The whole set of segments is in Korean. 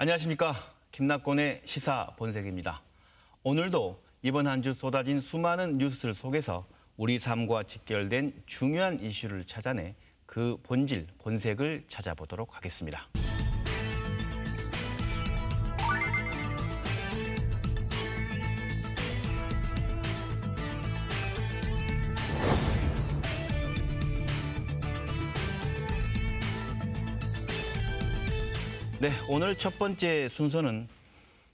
안녕하십니까. 김낙곤의 시사 본색입니다. 오늘도 이번 한 주 쏟아진 수많은 뉴스들 속에서 우리 삶과 직결된 중요한 이슈를 찾아내 그 본질, 본색을 찾아보도록 하겠습니다. 네, 오늘 첫 번째 순서는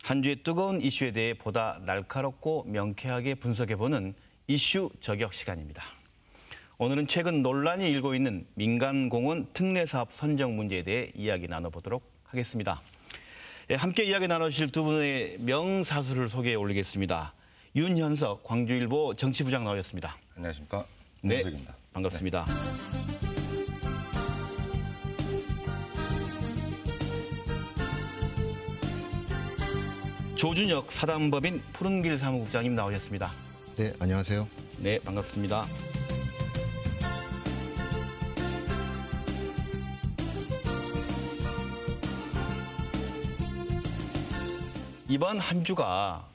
한 주의 뜨거운 이슈에 대해 보다 날카롭고 명쾌하게 분석해보는 이슈 저격 시간입니다. 오늘은 최근 논란이 일고 있는 민간공원 특례사업 선정 문제에 대해 이야기 나눠보도록 하겠습니다. 함께 이야기 나누실 두 분의 명사수를 소개해 올리겠습니다. 윤현석 광주일보 정치부장 나오셨습니다. 안녕하십니까. 네, 윤현석입니다. 반갑습니다. 네. 조준혁 사단법인 푸른길 사무국장님 나오셨습니다. 네, 안녕하세요. 네, 반갑습니다. 이번 한 주가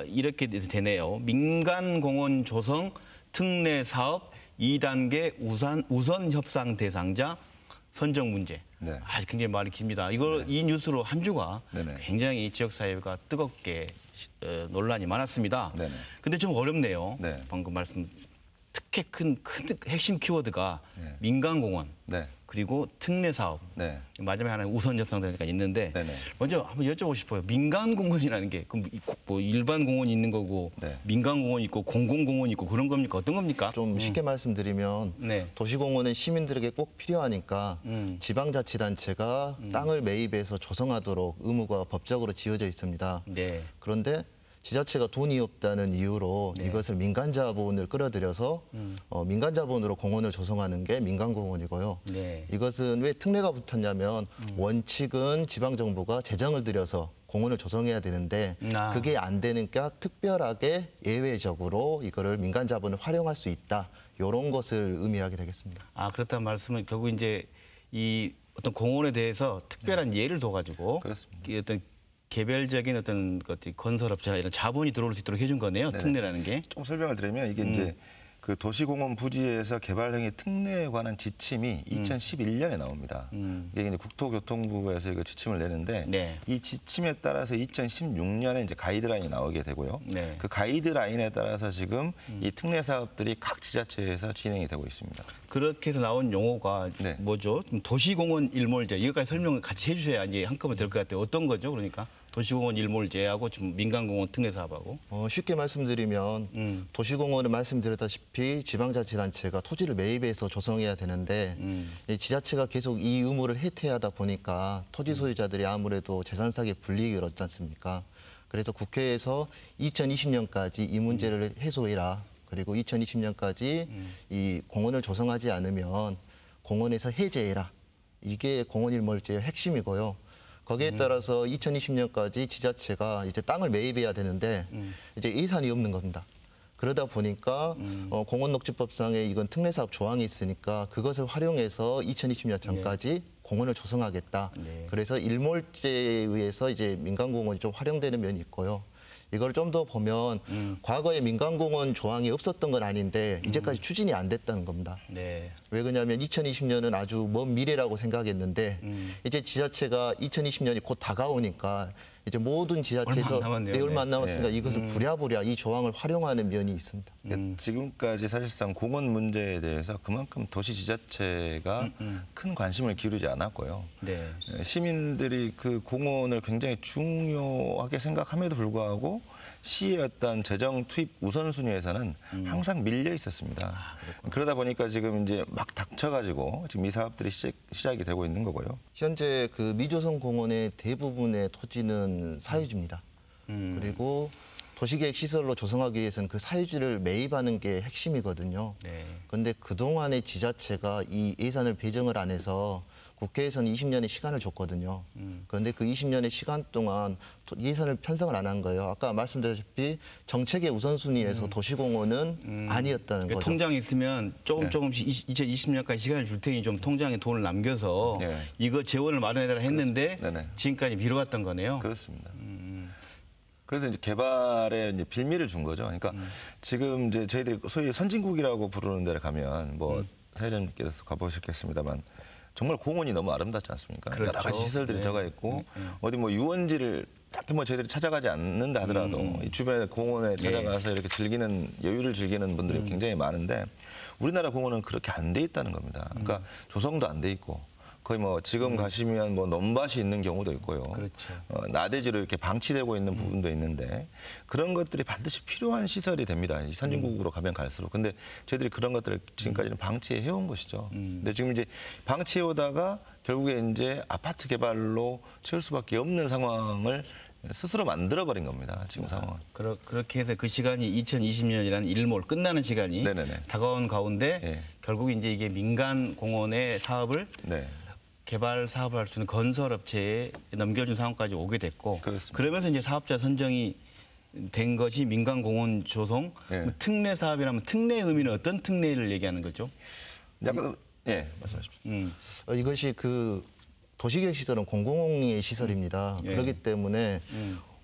이렇게 되네요. 민간공원 조성 특례 사업 2단계 우선 협상 대상자 선정 문제. 네. 아주 굉장히 말이 깁니다. 이걸 이 뉴스로 한 주가 굉장히 지역사회가 뜨겁게 논란이 많았습니다. 그런데 좀 어렵네요. 방금 말씀 특히 큰 핵심 키워드가 민간공원 그리고 특례사업. 마지막에 하나 우선 협상대가 있는데 먼저 한번 여쭤보고 싶어요. 민간공원이라는 게 뭐 일반 공원이 있는 거고 민간공원이 있고 공공공원이 있고 그런 겁니까? 어떤 겁니까? 좀 쉽게 말씀드리면 도시공원은 시민들에게 꼭 필요하니까 지방자치단체가 땅을 매입해서 조성하도록 의무가 법적으로 지어져 있습니다. 그런데 지자체가 돈이 없다는 이유로 이것을 민간자본을 끌어들여서 민간자본으로 공원을 조성하는 게 민간공원이고요. 이것은 왜 특례가 붙었냐면 원칙은 지방정부가 재정을 들여서 공원을 조성해야 되는데 그게 안 되니까 특별하게 예외적으로 이거를 민간자본을 활용할 수 있다. 이런 것을 의미하게 되겠습니다. 그렇다는 말씀은 결국 이제 이 어떤 공원에 대해서 특별한 예를 둬가지고 어떤 개별적인 어떤 건설업체나 이런 자본이 들어올 수 있도록 해준 거네요. 특례라는 게. 좀 설명을 드리면 이게 이제 그 도시공원 부지에서 개발행위 특례에 관한 지침이 2011년에 나옵니다. 이게 이제 국토교통부에서 이거 지침을 내는데 이 지침에 따라서 2016년에 이제 가이드라인이 나오게 되고요. 그 가이드라인에 따라서 지금 이 특례 사업들이 각 지자체에서 진행이 되고 있습니다. 그렇게 해서 나온 용어가 뭐죠? 도시공원 일몰제 이거까지 설명을 같이 해주셔야 이제 한꺼번에 될 것 같아요. 어떤 거죠? 그러니까? 도시공원 일몰제하고 지금 민간공원 특례 사업하고. 쉽게 말씀드리면 도시공원은 말씀드렸다시피 지방자치단체가 토지를 매입해서 조성해야 되는데 지자체가 계속 이 의무를 해태하다 보니까 토지 소유자들이 아무래도 재산사기 불이익을 얻지 않습니까? 그래서 국회에서 2020년까지 이 문제를 해소해라. 그리고 2020년까지 이 공원을 조성하지 않으면 공원에서 해제해라. 이게 공원 일몰제의 핵심이고요. 거기에 따라서 2020년까지 지자체가 이제 땅을 매입해야 되는데 이제 예산이 없는 겁니다. 그러다 보니까 공원녹지법상에 이건 특례사업 조항이 있으니까 그것을 활용해서 2020년 전까지 공원을 조성하겠다. 그래서 일몰제에 의해서 이제 민간공원이 좀 활용되는 면이 있고요. 이걸 좀 더 보면 과거에 민간공원 조항이 없었던 건 아닌데 이제까지 추진이 안 됐다는 겁니다. 왜 그러냐면 2020년은 아주 먼 미래라고 생각했는데 이제 지자체가 2020년이 곧 다가오니까 이제 모든 지자체에서 얼마 안 남았으니까 이것을 부랴부랴 이 조항을 활용하는 면이 있습니다. 지금까지 사실상 공원 문제에 대해서 그만큼 도시 지자체가 큰 관심을 기울이지 않았고요. 시민들이 그 공원을 굉장히 중요하게 생각함에도 불구하고 시의 어떤 재정 투입 우선순위에서는 항상 밀려 있었습니다. 그러다 보니까 지금 이제 막 닥쳐가지고 지금 이 사업들이 시작이 되고 있는 거고요. 현재 그 미조성 공원의 대부분의 토지는 사유지입니다. 그리고 도시계획 시설로 조성하기 위해서는 그 사유지를 매입하는 게 핵심이거든요. 그런데 그동안의 지자체가 이 예산을 배정을 안 해서 국회에서는 20년의 시간을 줬거든요. 그런데 그 20년의 시간 동안 예산을 편성을 안 한 거예요. 아까 말씀드렸다시피 정책의 우선순위에서 도시공원은 아니었다는 거죠. 통장에 있으면 조금씩 2020년까지 시간을 줄 테니 좀 통장에 돈을 남겨서 이거 재원을 마련해라 했는데 지금까지 미뤄왔던 거네요. 그렇습니다. 그래서 이제 개발에 이제 빌미를 준 거죠. 그러니까 지금 이제 저희들이 소위 선진국이라고 부르는 데를 가면 뭐 사회자님께서 가보셨겠습니다만 정말 공원이 너무 아름답지 않습니까? 그렇죠. 여러 가지 시설들이 들어가 있고 어디 뭐 유원지를 딱히 뭐 저희들이 찾아가지 않는다 하더라도 이 주변에 공원에 찾아가서 이렇게 즐기는 여유를 즐기는 분들이 굉장히 많은데 우리나라 공원은 그렇게 안 돼 있다는 겁니다. 그러니까 조성도 안 돼 있고 거의 뭐 지금 가시면 뭐 논밭이 있는 경우도 있고요. 그렇죠. 나대지로 이렇게 방치되고 있는 부분도 있는데 그런 것들이 반드시 필요한 시설이 됩니다. 선진국으로 가면 갈수록. 근데 저희들이 그런 것들을 지금까지는 방치해 온 것이죠. 근데 지금 이제 방치해 오다가 결국에 이제 아파트 개발로 채울 수밖에 없는 상황을 스스로 만들어버린 겁니다. 지금 상황은. 그렇게 해서 그 시간이 2020년이라는 일몰 끝나는 시간이 다가온 가운데 결국 이제 이게 민간 공원의 사업을 개발 사업을 할 수 있는 건설업체에 넘겨준 상황까지 오게 됐고 그렇습니다. 그러면서 이제 사업자 선정이 된 것이 민간공원 조성 특례 사업이라면 특례 의미는 어떤 특례를 얘기하는 거죠? 약간 말씀하십시오. 이것이 그 도시계획 시설은 공공의 시설입니다. 그렇기 때문에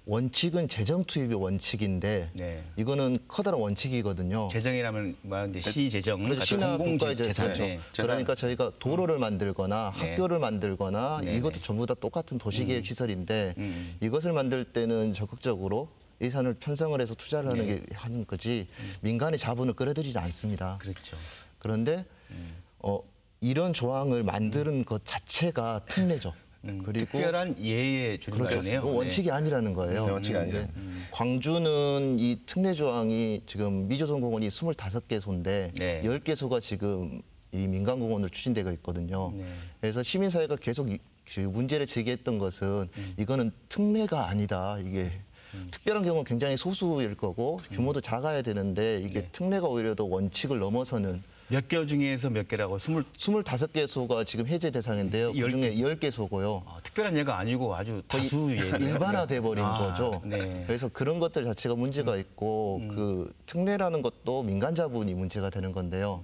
원칙은 재정 투입의 원칙인데 이거는 커다란 원칙이거든요. 재정이라면 뭐하는데 시재정, 그래서 시나 국가의 재산이죠. 그러니까 저희가 도로를 만들거나 학교를 만들거나 이것도 전부 다 똑같은 도시계획 시설인데 이것을 만들 때는 적극적으로 예산을 편성을 해서 투자를 하는 게 하는 거지 민간의 자본을 끌어들이지 않습니다. 그렇죠. 그런데 이런 조항을 만드는 것 자체가 특례죠. 그리고 특별한 예의 주는 거네요. 원칙이 아니라는 거예요. 원칙이 아니라. 광주는 이 특례 조항이 지금 미조성 공원이 25개소인데 10개소가 지금 이 민간공원으로 추진되고 있거든요. 그래서 시민사회가 계속 문제를 제기했던 것은 이거는 특례가 아니다. 이게 특별한 경우는 굉장히 소수일 거고 규모도 작아야 되는데 이게 특례가 오히려 더 원칙을 넘어서는 몇 개 중에서 몇 개라고? 25개소가 지금 해제 대상인데요. 그중에 10개소고요. 특별한 예가 아니고 아주 다수 예. 일반화돼 버린 거죠. 그래서 그런 것들 자체가 문제가 있고 그 특례라는 것도 민간 자본이 문제가 되는 건데요.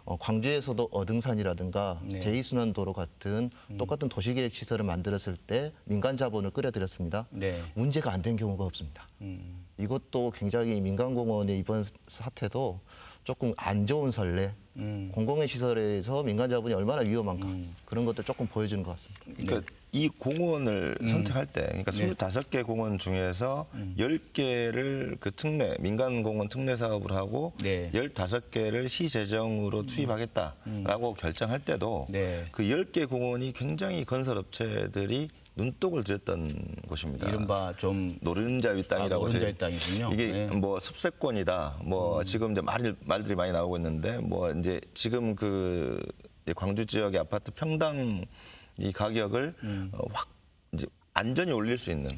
광주에서도 어등산이라든가 제2순환도로 같은 똑같은 도시계획 시설을 만들었을 때 민간 자본을 끌어들였습니다. 문제가 안 된 경우가 없습니다. 이것도 굉장히 민간공원의 이번 사태도 조금 안 좋은 선례, 공공의 시설에서 민간 자본이 얼마나 위험한가 그런 것들 조금 보여주는 것 같습니다. 그러니까 이 공원을 선택할 때, 그러니까 25개 공원 중에서 10개를 그 특례, 민간공원 특례 사업을 하고 15개를 시재정으로 투입하겠다라고 결정할 때도 그 10개 공원이 굉장히 건설업체들이 눈독을 들였던 곳입니다. 이른바 좀 노른자위 땅이라고. 노른자위 땅이군요. 이게 뭐 습세권이다. 뭐 지금 이제 말들이 많이 나오고 있는데 뭐 이제 지금 그 광주 지역의 아파트 평당 이 가격을 확 이제 안전히 올릴 수 있는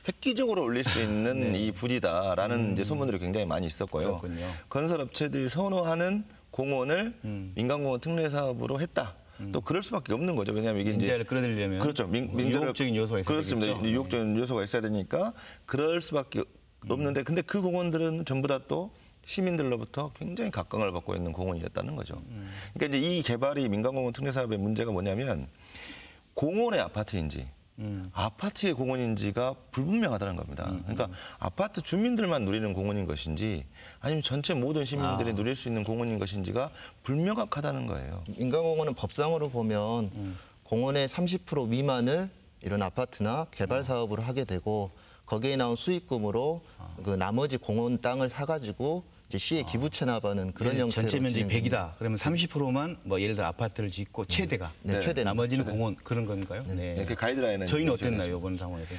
획기적으로 올릴 수 있는 이 부지다라는 이제 소문들이 굉장히 많이 있었고요. 건설업체들이 선호하는 공원을 민간공원 특례 사업으로 했다. 또 그럴 수밖에 없는 거죠. 왜냐하면 이게 민자를 끌어들이려면 그렇죠. 유혹적인 요소가 있어야 그렇습니다. 되겠죠. 유혹적인 요소가 있어야 되니까 그럴 수밖에 없는데 근데 그 공원들은 전부 다 또 시민들로부터 굉장히 각광을 받고 있는 공원이었다는 거죠. 그러니까 이제 이 개발이 민간공원 특례 사업의 문제가 뭐냐면 공원의 아파트인지 아파트의 공원인지가 불분명하다는 겁니다. 그러니까 아파트 주민들만 누리는 공원인 것인지 아니면 전체 모든 시민들이 누릴 수 있는 공원인 것인지가 불명확하다는 거예요. 민간공원은 법상으로 보면 공원의 30% 미만을 이런 아파트나 개발 사업으로 하게 되고 거기에 나온 수익금으로 그 나머지 공원 땅을 사가지고 이제 시에 기부 체납하는 그런 형태로 전체 면적이 100이다. 그러면 30%만 뭐 예를 들어 아파트를 짓고 최대가 최대 나머지는 공원 그런 건가요? 그 가이드라인은 저희는 어땠나요 이번 상황에서?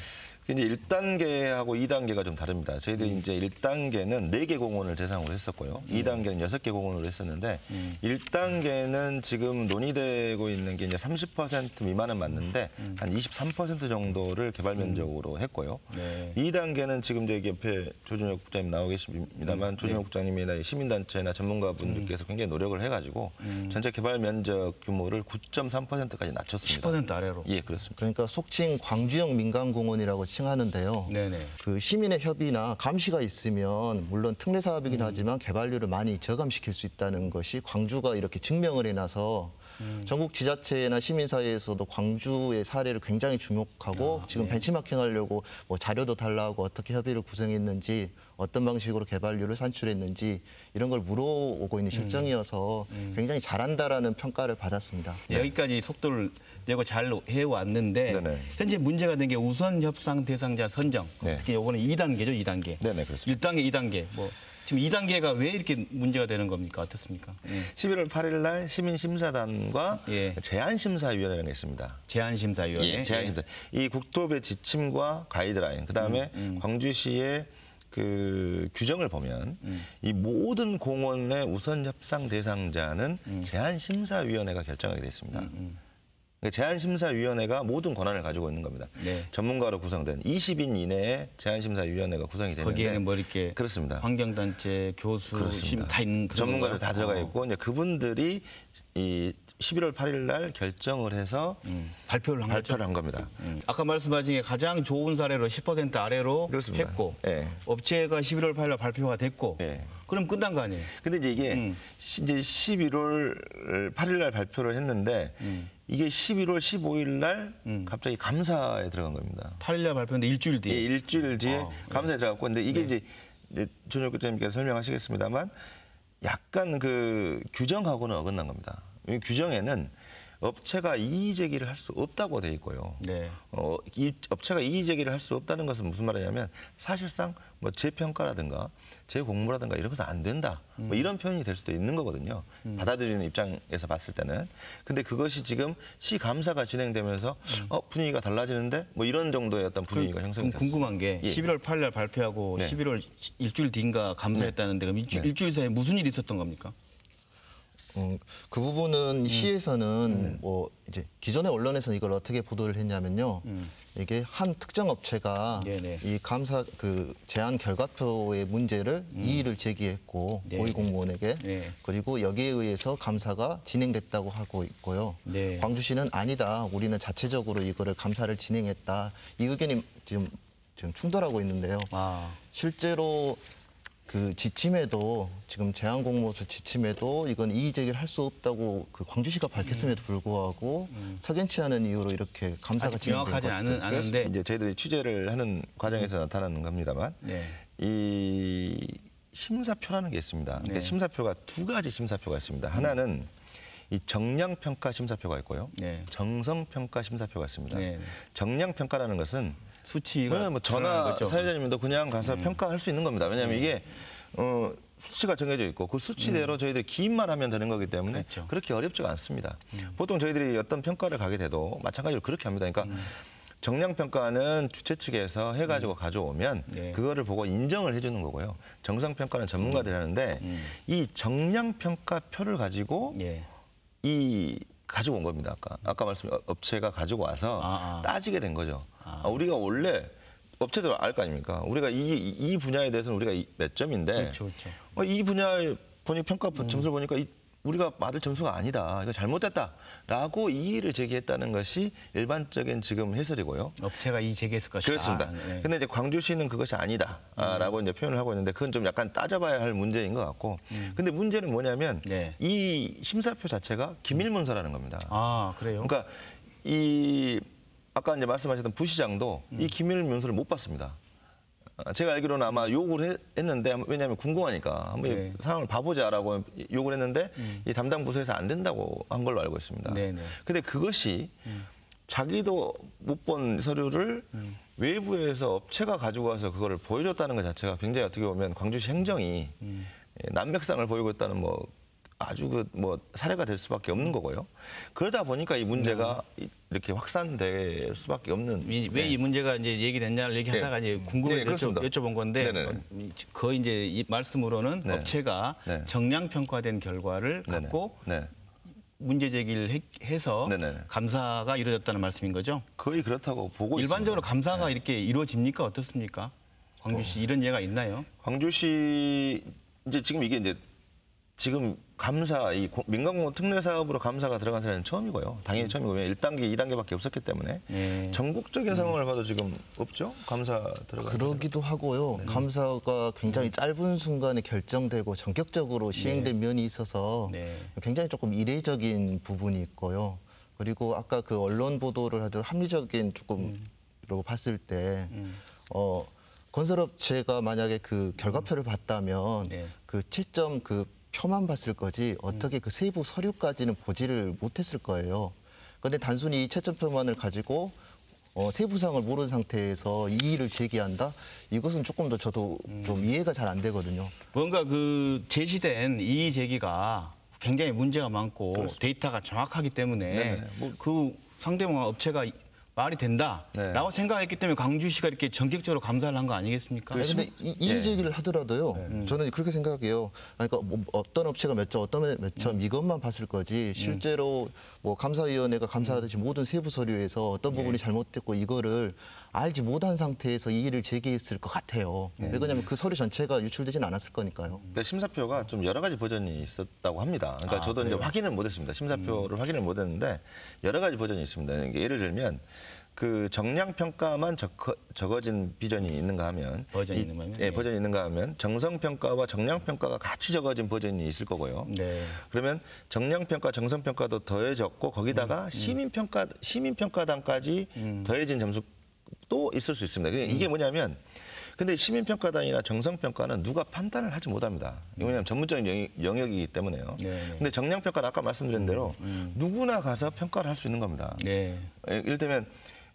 이제 1단계하고 2단계가 좀 다릅니다. 저희들이 이제 1단계는 4개 공원을 대상으로 했었고요. 2단계는 6개 공원으로 했었는데 1단계는 지금 논의되고 있는 게 이제 30% 미만은 맞는데 한 23% 정도를 개발 면적으로 했고요. 2단계는 지금 이제 옆에 조준혁 국장님 나오 계십니다만 조준혁 국장님이나 시민단체나 전문가분들께서 굉장히 노력을 해가지고 전체 개발 면적 규모를 9.3%까지 낮췄습니다. 10% 아래로. 예, 그렇습니다. 그러니까 속칭 광주형 민간공원이라고 칭하는데요. 네네. 그 시민의 협의나 감시가 있으면 물론 특례 사업이긴 하지만 개발료를 많이 저감시킬 수 있다는 것이 광주가 이렇게 증명을 해놔서 전국 지자체나 시민사회에서도 광주의 사례를 굉장히 주목하고 지금 벤치마킹하려고 뭐 자료도 달라고 어떻게 협의를 구성했는지 어떤 방식으로 개발료를 산출했는지 이런 걸 물어오고 있는 실정이어서 굉장히 잘한다라는 평가를 받았습니다. 여기까지 속도를 내고 잘 해왔는데 네네. 현재 문제가 된 게 우선 협상 대상자 선정. 특히 이번에 2단계죠, 2단계. 네네, 그렇습니다. 1단계, 2단계. 뭐 지금 2단계가 왜 이렇게 문제가 되는 겁니까? 어떻습니까? 11월 8일 날 시민심사단과 제안심사위원회라는 게 있습니다. 제안심사위원회. 제안심사. 이 국토부의 지침과 가이드라인, 그다음에 광주시의 그 규정을 보면 이 모든 공원의 우선 협상 대상자는 제안심사위원회가 결정하게 돼 있습니다. 제안심사위원회가 모든 권한을 가지고 있는 겁니다. 전문가로 구성된 20인 이내에 제안심사위원회가 구성이 되는데 거기에는 뭐 이렇게 그렇습니다. 환경단체, 교수, 시민 다 있는 전문가들 다 들어가 있고 이제 그분들이 이 11월 8일 날 결정을 해서 발표를 한 겁니다. 아까 말씀하신 게 가장 좋은 사례로 10% 아래로 그렇습니다. 했고 업체가 11월 8일 날 발표가 됐고 그럼 끝난 거 아니에요? 근데 이제 이게 이제 11월 8일 날 발표를 했는데 이게 11월 15일 날 갑자기 감사에 들어간 겁니다. 8일 날 발표했는데 일주일 뒤에. 일주일 뒤에 감사에 들어갔고 근데 이게 이제 조준혁 국장님께서 설명하시겠습니다만 약간 그 규정하고는 어긋난 겁니다. 이 규정에는 업체가 이의 제기를 할 수 없다고 돼 있고요. 이 업체가 이의 제기를 할 수 없다는 것은 무슨 말이냐면 사실상 뭐 재평가라든가 재공모라든가 이런 것은 안 된다. 뭐 이런 표현이 될 수도 있는 거거든요. 받아들이는 입장에서 봤을 때는. 근데 그것이 지금 시 감사가 진행되면서 분위기가 달라지는데 뭐 이런 정도의 어떤 분위기가 형성이 됐습니다. 궁금한 게 11월 8일 날 발표하고 11월 일주일 뒤인가 감사했다는데 그럼 일주일 사이에 무슨 일이 있었던 겁니까? 그 부분은 시에서는 뭐 이제 기존의 언론에서는 이걸 어떻게 보도를 했냐면요. 이게 한 특정 업체가 이 감사 그 제안 결과표의 문제를 이의를 제기했고 고위공무원에게 그리고 여기에 의해서 감사가 진행됐다고 하고 있고요. 광주시는 아니다. 우리는 자체적으로 이거를 감사를 진행했다. 이 의견이 지금 충돌하고 있는데요. 실제로 그 지침에도 지금 제안공모서 지침에도 이건 이의 제기를 할 수 없다고 그 광주시가 밝혔음에도 불구하고 석연치 않은 이유로 이렇게 감사가 진행된 것들. 않은데 이제 저희들이 취재를 하는 과정에서 나타나는 겁니다만 이 심사표라는 게 있습니다. 근데 심사표가 두 가지 심사표가 있습니다. 하나는 이 정량평가 심사표가 있고요. 정성평가 심사표가 있습니다. 정량평가라는 것은 수치가 뭐 전화 사회자님도 그냥 가서 평가할 수 있는 겁니다. 왜냐하면 이게 수치가 정해져 있고 그 수치대로 저희들이 기입만 하면 되는 거기 때문에 그렇게 어렵지가 않습니다. 보통 저희들이 어떤 평가를 가게 돼도 마찬가지로 그렇게 합니다. 그러니까 정량평가는 주최 측에서 해가지고 가져오면 그거를 보고 인정을 해주는 거고요. 정성평가는 전문가들이 하는데 이 정량평가표를 가지고 가지고 온 겁니다. 아까 말씀드린 업체가 가지고 와서 따지게 된 거죠. 우리가 원래 업체들 알 거 아닙니까? 우리가 이 분야에 대해서는 우리가 몇 점인데 이 분야의 평가 점수를 보니까 우리가 받을 점수가 아니다. 이거 잘못됐다라고 이의를 제기했다는 것이 일반적인 지금 해설이고요. 업체가 이의 제기했을 것이다. 그렇습니다. 근데 이제 광주시는 그것이 아니다라고 이제 표현을 하고 있는데 그건 좀 약간 따져봐야 할 문제인 것 같고. 근데 문제는 뭐냐면 이 심사표 자체가 기밀문서라는 겁니다. 그래요? 그러니까 아까 이제 말씀하셨던 부시장도 이 기밀문서를 못 봤습니다. 제가 알기로는 아마 욕을 했는데 왜냐하면 궁금하니까 한번 상황을 봐보자라고 욕을 했는데 이 담당 부서에서 안 된다고 한 걸로 알고 있습니다. 근데 그것이 자기도 못 본 서류를 외부에서 업체가 가지고 와서 그거를 보여줬다는 것 자체가 굉장히 어떻게 보면 광주시 행정이 난맥상을 보이고 있다는 뭐 아주 뭐 사례가 될 수밖에 없는 거고요. 그러다 보니까 이 문제가 이렇게 확산될 수밖에 없는. 왜 이 문제가 이제 얘기됐냐를 얘기하다가 이제 궁금해서 여쭤본 건데 거의 이제 이 말씀으로는 업체가 정량 평가된 결과를 갖고 문제 제기를 해서 감사가 이루어졌다는 말씀인 거죠? 거의 그렇다고 보고 일반적으로 있습니다. 감사가 이렇게 이루어집니까? 어떻습니까? 광주시 이런 예가 있나요? 광주시 이제 지금 이게 이제 지금 감사, 이 민간공무 특례 사업으로 감사가 들어간 사례는 처음이고요. 당연히 처음이고, 왜 1단계, 2단계밖에 없었기 때문에 전국적인 상황을 봐도 지금 없죠? 감사 들어간. 그러기도 하고요. 감사가 굉장히 짧은 순간에 결정되고 전격적으로 시행된 면이 있어서 굉장히 조금 이례적인 부분이 있고요. 그리고 아까 그 언론 보도를 하던 합리적인 조금으로 봤을 때 건설업체가 만약에 그 결과표를 봤다면 그 채점 그 표만 봤을 거지 어떻게 그 세부 서류까지는 보지를 못했을 거예요. 그런데 단순히 채점표만을 가지고 세부사항을 모르는 상태에서 이의를 제기한다? 이것은 조금 더 저도 좀 이해가 잘 안 되거든요. 뭔가 그 제시된 이의 제기가 굉장히 문제가 많고 그렇습니다. 데이터가 정확하기 때문에 그 상대방 업체가 말이 된다라고 생각했기 때문에 광주시가 이렇게 전격적으로 감사를 한 거 아니겠습니까? 그런데 이의 제기를 하더라도요. 저는 그렇게 생각해요. 그러니까 뭐 어떤 업체가 몇 점, 어떤 몇 점 이것만 봤을 거지 실제로 뭐 감사위원회가 감사하듯이 모든 세부 서류에서 어떤 부분이 잘못됐고 이거를 알지 못한 상태에서 이의를 제기했을 것 같아요. 왜 그러냐면 그 서류 전체가 유출되지는 않았을 거니까요. 그러니까 심사표가 좀 여러 가지 버전이 있었다고 합니다. 그러니까 저도 이제 확인을 못했습니다. 심사표를 확인을 못했는데 여러 가지 버전이 있습니다. 그러니까 예를 들면 그 정량 평가만 적어진 비전이 있는가 하면 버전이 있는 거면 버전이 있는가 하면 정성 평가와 정량 평가가 같이 적어진 버전이 있을 거고요. 그러면 정량 평가, 정성 평가도 더해졌고 거기다가 시민 평가단까지 더해진 점수도 있을 수 있습니다. 이게 뭐냐면 근데 시민 평가단이나 정성 평가는 누가 판단을 하지 못합니다. 왜냐하면 전문적인 영역이기 때문에요. 근데 정량 평가는 아까 말씀드린 대로 누구나 가서 평가를 할 수 있는 겁니다. 예를 들면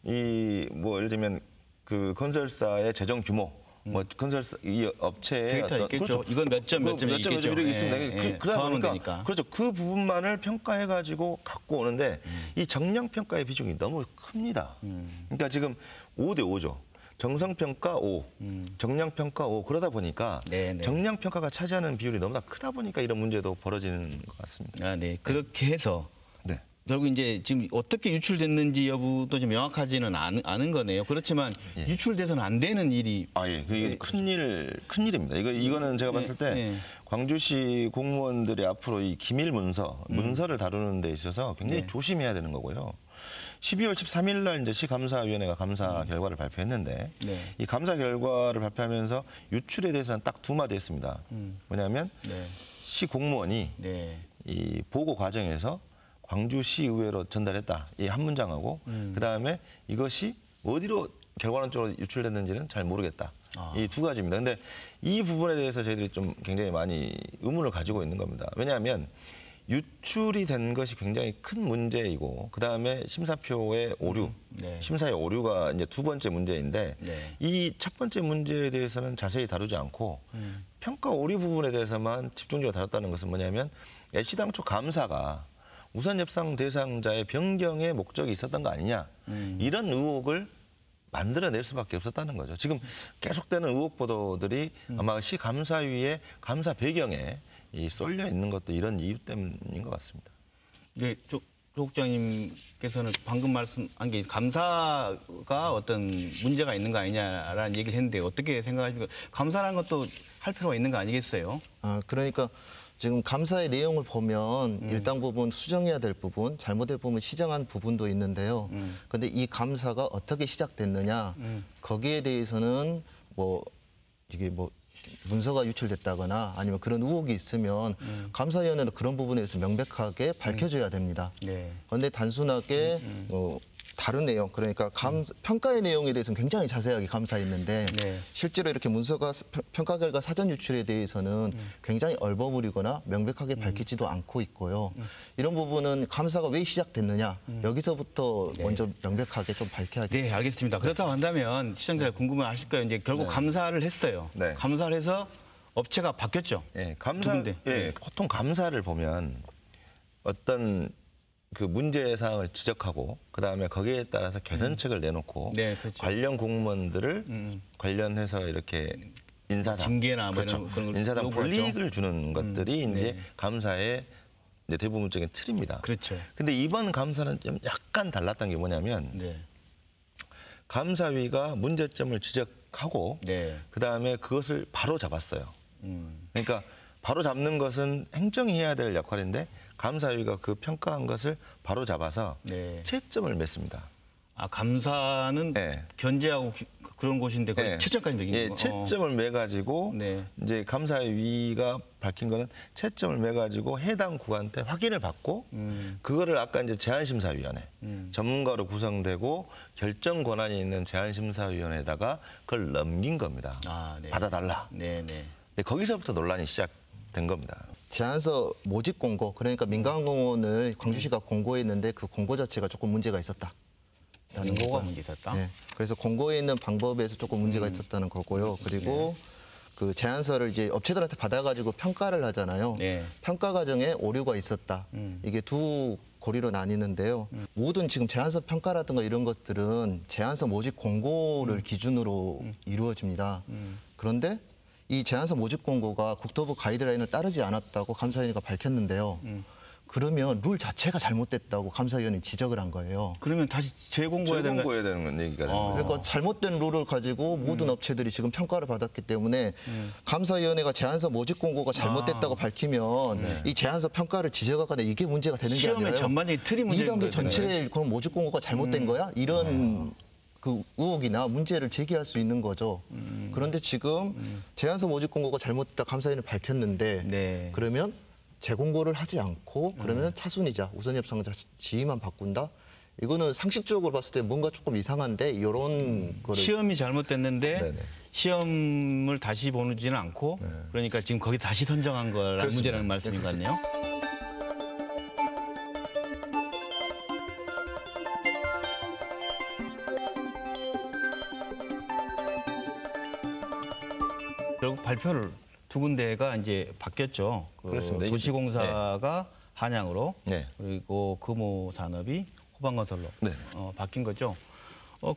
예를 들면 그 건설사의 재정 규모, 뭐 건설사 이 업체의 데이터 있겠죠. 그렇죠. 이건 몇 점 몇 점이 있겠죠. 이렇게 있습니다. 그러다 보니까 그렇죠. 그 부분만을 평가해 가지고 갖고 오는데 이 정량 평가의 비중이 너무 큽니다. 그러니까 지금 5대 5죠. 정성평가 5, 정량평가 5 그러다 보니까 정량평가가 차지하는 비율이 너무나 크다 보니까 이런 문제도 벌어지는 것 같습니다. 그렇게 해서 결국 이제 지금 어떻게 유출됐는지 여부도 좀 명확하지는 않은 거네요. 그렇지만 유출돼서는 안 되는 일이 그게 큰일입니다. 이거는 제가 봤을 때 광주시 공무원들이 앞으로 이 기밀 문서를 다루는 데 있어서 굉장히 조심해야 되는 거고요. 12월 13일 날 이제 시감사위원회가 감사 결과를 발표했는데 이 감사 결과를 발표하면서 유출에 대해서는 딱 두 마디 했습니다. 뭐냐면 시 공무원이 이 보고 과정에서 광주시의회로 전달했다. 이 한 문장하고 그다음에 이것이 어디로 결과론적으로 유출됐는지는 잘 모르겠다. 이 두 가지입니다. 근데 이 부분에 대해서 저희들이 좀 굉장히 많이 의문을 가지고 있는 겁니다. 왜냐하면 유출이 된 것이 굉장히 큰 문제이고 그다음에 심사표의 오류, 심사의 오류가 이제 두 번째 문제인데 이 첫 번째 문제에 대해서는 자세히 다루지 않고 평가 오류 부분에 대해서만 집중적으로 다뤘다는 것은 뭐냐면 애시당초 감사가 우선 협상 대상자의 변경의 목적이 있었던 거 아니냐 이런 의혹을 만들어낼 수밖에 없었다는 거죠. 지금 계속되는 의혹 보도들이 아마 시감사위의 감사 배경에 쏠려 있는 것도 이런 이유 때문인 것 같습니다. 조 국장님께서는 방금 말씀한 게 감사가 어떤 문제가 있는 거 아니냐라는 얘기를 했는데 어떻게 생각하십니까? 감사라는 것도 할 필요가 있는 거 아니겠어요? 그러니까 지금 감사의 내용을 보면 일당 부분 수정해야 될 부분, 잘못된 부분 시정한 부분도 있는데요. 그런데 이 감사가 어떻게 시작됐느냐, 거기에 대해서는 이게 문서가 유출됐다거나 아니면 그런 의혹이 있으면 감사위원회는 그런 부분에 대해서 명백하게 밝혀줘야 됩니다. 그런데 단순하게 다른 내용, 그러니까 평가의 내용에 대해서는 굉장히 자세하게 감사했는데 실제로 이렇게 문서가 평가 결과 사전 유출에 대해서는 굉장히 얼버무리거나 명백하게 밝히지도 않고 있고요. 이런 부분은 감사가 왜 시작됐느냐 여기서부터 먼저 명백하게 좀 밝혀야겠습니다. 네, 알겠습니다. 그렇다고 한다면 시청자들 궁금해하실 거예요. 이제 결국 감사를 했어요. 감사를 해서 업체가 바뀌었죠. 예, 보통 감사를 보면 어떤 그 문제 사항을 지적하고 그다음에 거기에 따라서 개선책을 내놓고 네, 그렇죠. 관련 공무원들을 관련해서 이렇게 인사상 징계나 그렇죠. 인사상 불이익을 주는 것들이 이제 감사의 이제 대부분적인 틀입니다. 그렇죠. 근데 이번 감사는 좀 약간 달랐던 게 뭐냐면 감사위가 문제점을 지적하고 그다음에 그것을 바로 잡았어요. 그러니까 바로 잡는 것은 행정이 해야 될 역할인데 감사위가 그 평가한 것을 바로 잡아서 채점을 맺습니다. 아, 감사는 견제하고 그런 곳인데 거의 채점까지 매긴 거예요. 채점을 매가지고 이제 감사위가 밝힌 거는 채점을 매가지고 해당 국한테 확인을 받고 그거를 아까 이제 제안심사위원회 전문가로 구성되고 결정 권한이 있는 제안심사위원회에다가 그걸 넘긴 겁니다. 받아달라. 근데 거기서부터 논란이 시작된 겁니다. 제안서 모집 공고, 그러니까 민간공원을 광주시가 공고했는데 그 공고 자체가 조금 문제가 있었다. 공고가 문제 있었다. 네. 그래서 공고에 있는 방법에서 조금 문제가 있었다는 거고요. 그리고 그 제안서를 이제 업체들한테 받아가지고 평가를 하잖아요. 평가 과정에 오류가 있었다. 이게 두 고리로 나뉘는데요. 모든 지금 제안서 평가라든가 이런 것들은 제안서 모집 공고를 기준으로 이루어집니다. 그런데 이 제안서 모집 공고가 국토부 가이드라인을 따르지 않았다고 감사위원회가 밝혔는데요. 그러면 룰 자체가 잘못됐다고 감사위원회 지적을 한 거예요. 그러면 다시 재공고해야 되는 건 얘기가 되는 거예요. 그러니까 잘못된 룰을 가지고 모든 업체들이 지금 평가를 받았기 때문에 감사위원회가 제안서 모집 공고가 잘못됐다고 밝히면 이 제안서 평가를 지적하거나 이게 문제가 되는 게 아니라요. 전반적인 틀이 문제인 거예요. 2단계 전체에 그럼 모집 공고가 잘못된 거야? 이런 그 의혹이나 문제를 제기할 수 있는 거죠. 그런데 지금 제안서 모집 공고가 잘못됐다 감사위원회 밝혔는데 그러면 재공고를 하지 않고 그러면 차순위자, 우선협상자 지위만 바꾼다? 이거는 상식적으로 봤을 때 뭔가 조금 이상한데 이런 거를 시험이 잘못됐는데 시험을 다시 보지는 않고 그러니까 지금 거기 다시 선정한 거라는 문제라는 말씀인 것 같네요. 결국 발표를 두 군데가 이제 바뀌었죠. 그렇습니다. 도시공사가 한양으로 그리고 금호산업이 호반건설로 바뀐 거죠.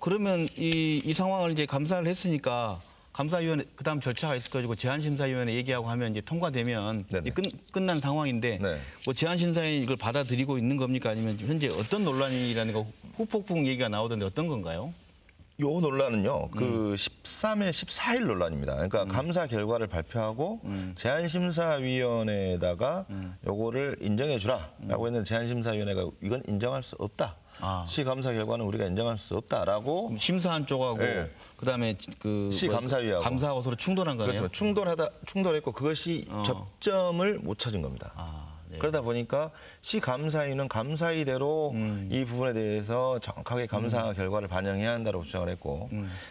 그러면 이 상황을 이제 감사를 했으니까 감사위원회 그다음 절차가 있을 거고 제안심사위원회 얘기하고 하면 이제 통과되면 끝난 상황인데 뭐 제안심사위원회 이걸 받아들이고 있는 겁니까? 아니면 현재 어떤 논란이라는 거 후폭풍 얘기가 나오던데 어떤 건가요? 요 논란은요, 그 13일, 14일 논란입니다. 그러니까 감사 결과를 발표하고 제안심사위원회에다가 요거를 인정해주라라고 했는데 제안심사위원회가 이건 인정할 수 없다. 시 감사 결과는 우리가 인정할 수 없다라고. 심사한 쪽하고 그다음에 그 시 감사위하고 감사하고 서로 충돌한 거네요. 그렇죠. 충돌했고 그것이 접점을 못 찾은 겁니다. 그러다 보니까 시 감사위는 감사위대로 이 부분에 대해서 정확하게 감사 결과를 반영해야 한다고 주장을 했고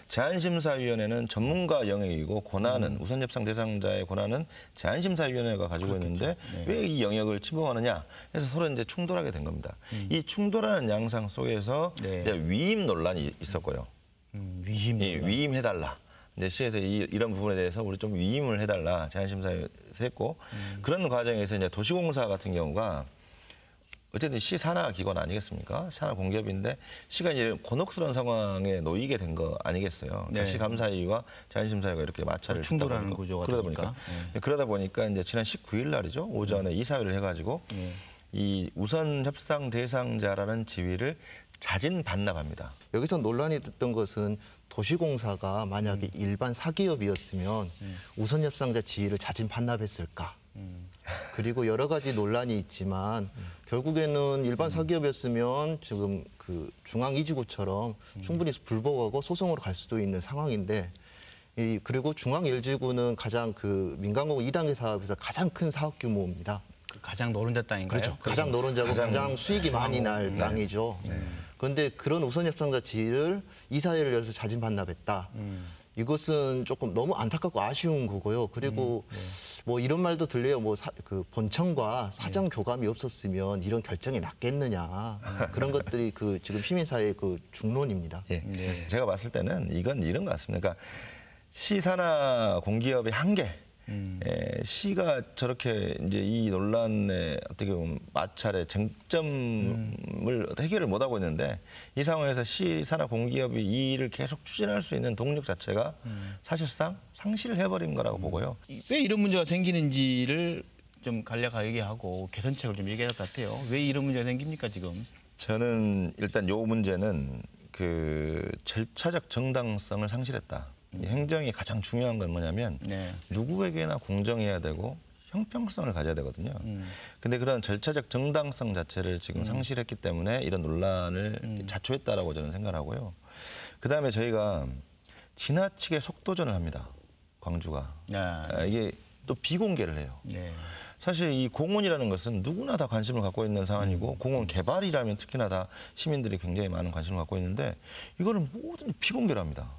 제안심사위원회는 전문가 영역이고 권한은 우선협상 대상자의 권한은 제안심사위원회가 가지고 있는데 왜 이 영역을 침범하느냐 해서 서로 이제 충돌하게 된 겁니다. 이 충돌하는 양상 속에서 이제 위임 논란이 있었고요. 위임해달라. 이제 시에서 이런 부분에 대해서 우리 좀 위임을 해달라 제안심사에서 했고 그런 과정에서 이제 도시공사 같은 경우가 어쨌든 시 산하 기관 아니겠습니까? 산하 공기업인데 시가 이제 곤혹스러운 상황에 놓이게 된 거 아니겠어요? 시 감사위와 제안심사위가 이렇게 마찰을 충돌하는 구조가 되니까. 그러다 보니까 이제 지난 19일 날이죠. 오전에 이사회를 해가지고 이 우선 협상 대상자라는 지위를 자진 반납합니다. 여기서 논란이 됐던 것은 도시공사가 만약에 일반 사기업이었으면 우선 협상자 지위를 자진 반납했을까? 그리고 여러 가지 논란이 있지만 결국에는 일반 사기업이었으면 지금 그 중앙이지구처럼 충분히 불복하고 소송으로 갈 수도 있는 상황인데 그리고 중앙일지구는 가장 그 민간공원 2단계 사업에서 가장 큰 사업 규모입니다. 가장 노른자 땅인가요? 그렇죠. 가장 노른자고 가장 수익이 많이 날 땅이죠. 그런데 그런 우선협상자 지위를 이사회를 열어서 자진 반납했다. 이것은 조금 너무 안타깝고 아쉬운 거고요. 그리고 뭐 이런 말도 들려요. 뭐 그 본청과 사정 교감이 없었으면 이런 결정이 났겠느냐. 그런 것들이 그 지금 시민사회의 그 중론입니다. 제가 봤을 때는 이건 이런 것 같습니다. 그러니까 시산하 공기업의 한계 시가 저렇게 이제 이 논란에 어떻게 보면 마찰의 쟁점을 해결을 못 하고 있는데 이 상황에서 시 산하 공기업이 이 일을 계속 추진할 수 있는 동력 자체가 사실상 상실을 해버린 거라고 보고요. 왜 이런 문제가 생기는지를 좀 간략하게 얘기하고 개선책을 좀 얘기할 것 같아요. 왜 이런 문제가 생깁니까 지금? 저는 일단 요 문제는 그 절차적 정당성을 상실했다. 행정이 가장 중요한 건 뭐냐면 누구에게나 공정해야 되고 형평성을 가져야 되거든요. 근데 그런 절차적 정당성 자체를 지금 상실했기 때문에 이런 논란을 자초했다라고 저는 생각하고요. 그다음에 저희가 지나치게 속도전을 합니다. 광주가. 이게 또 비공개를 해요. 사실 이 공원이라는 것은 누구나 다 관심을 갖고 있는 사안이고 공원 개발이라면 특히나 다 시민들이 굉장히 많은 관심을 갖고 있는데 이거를 모든 비공개를 합니다.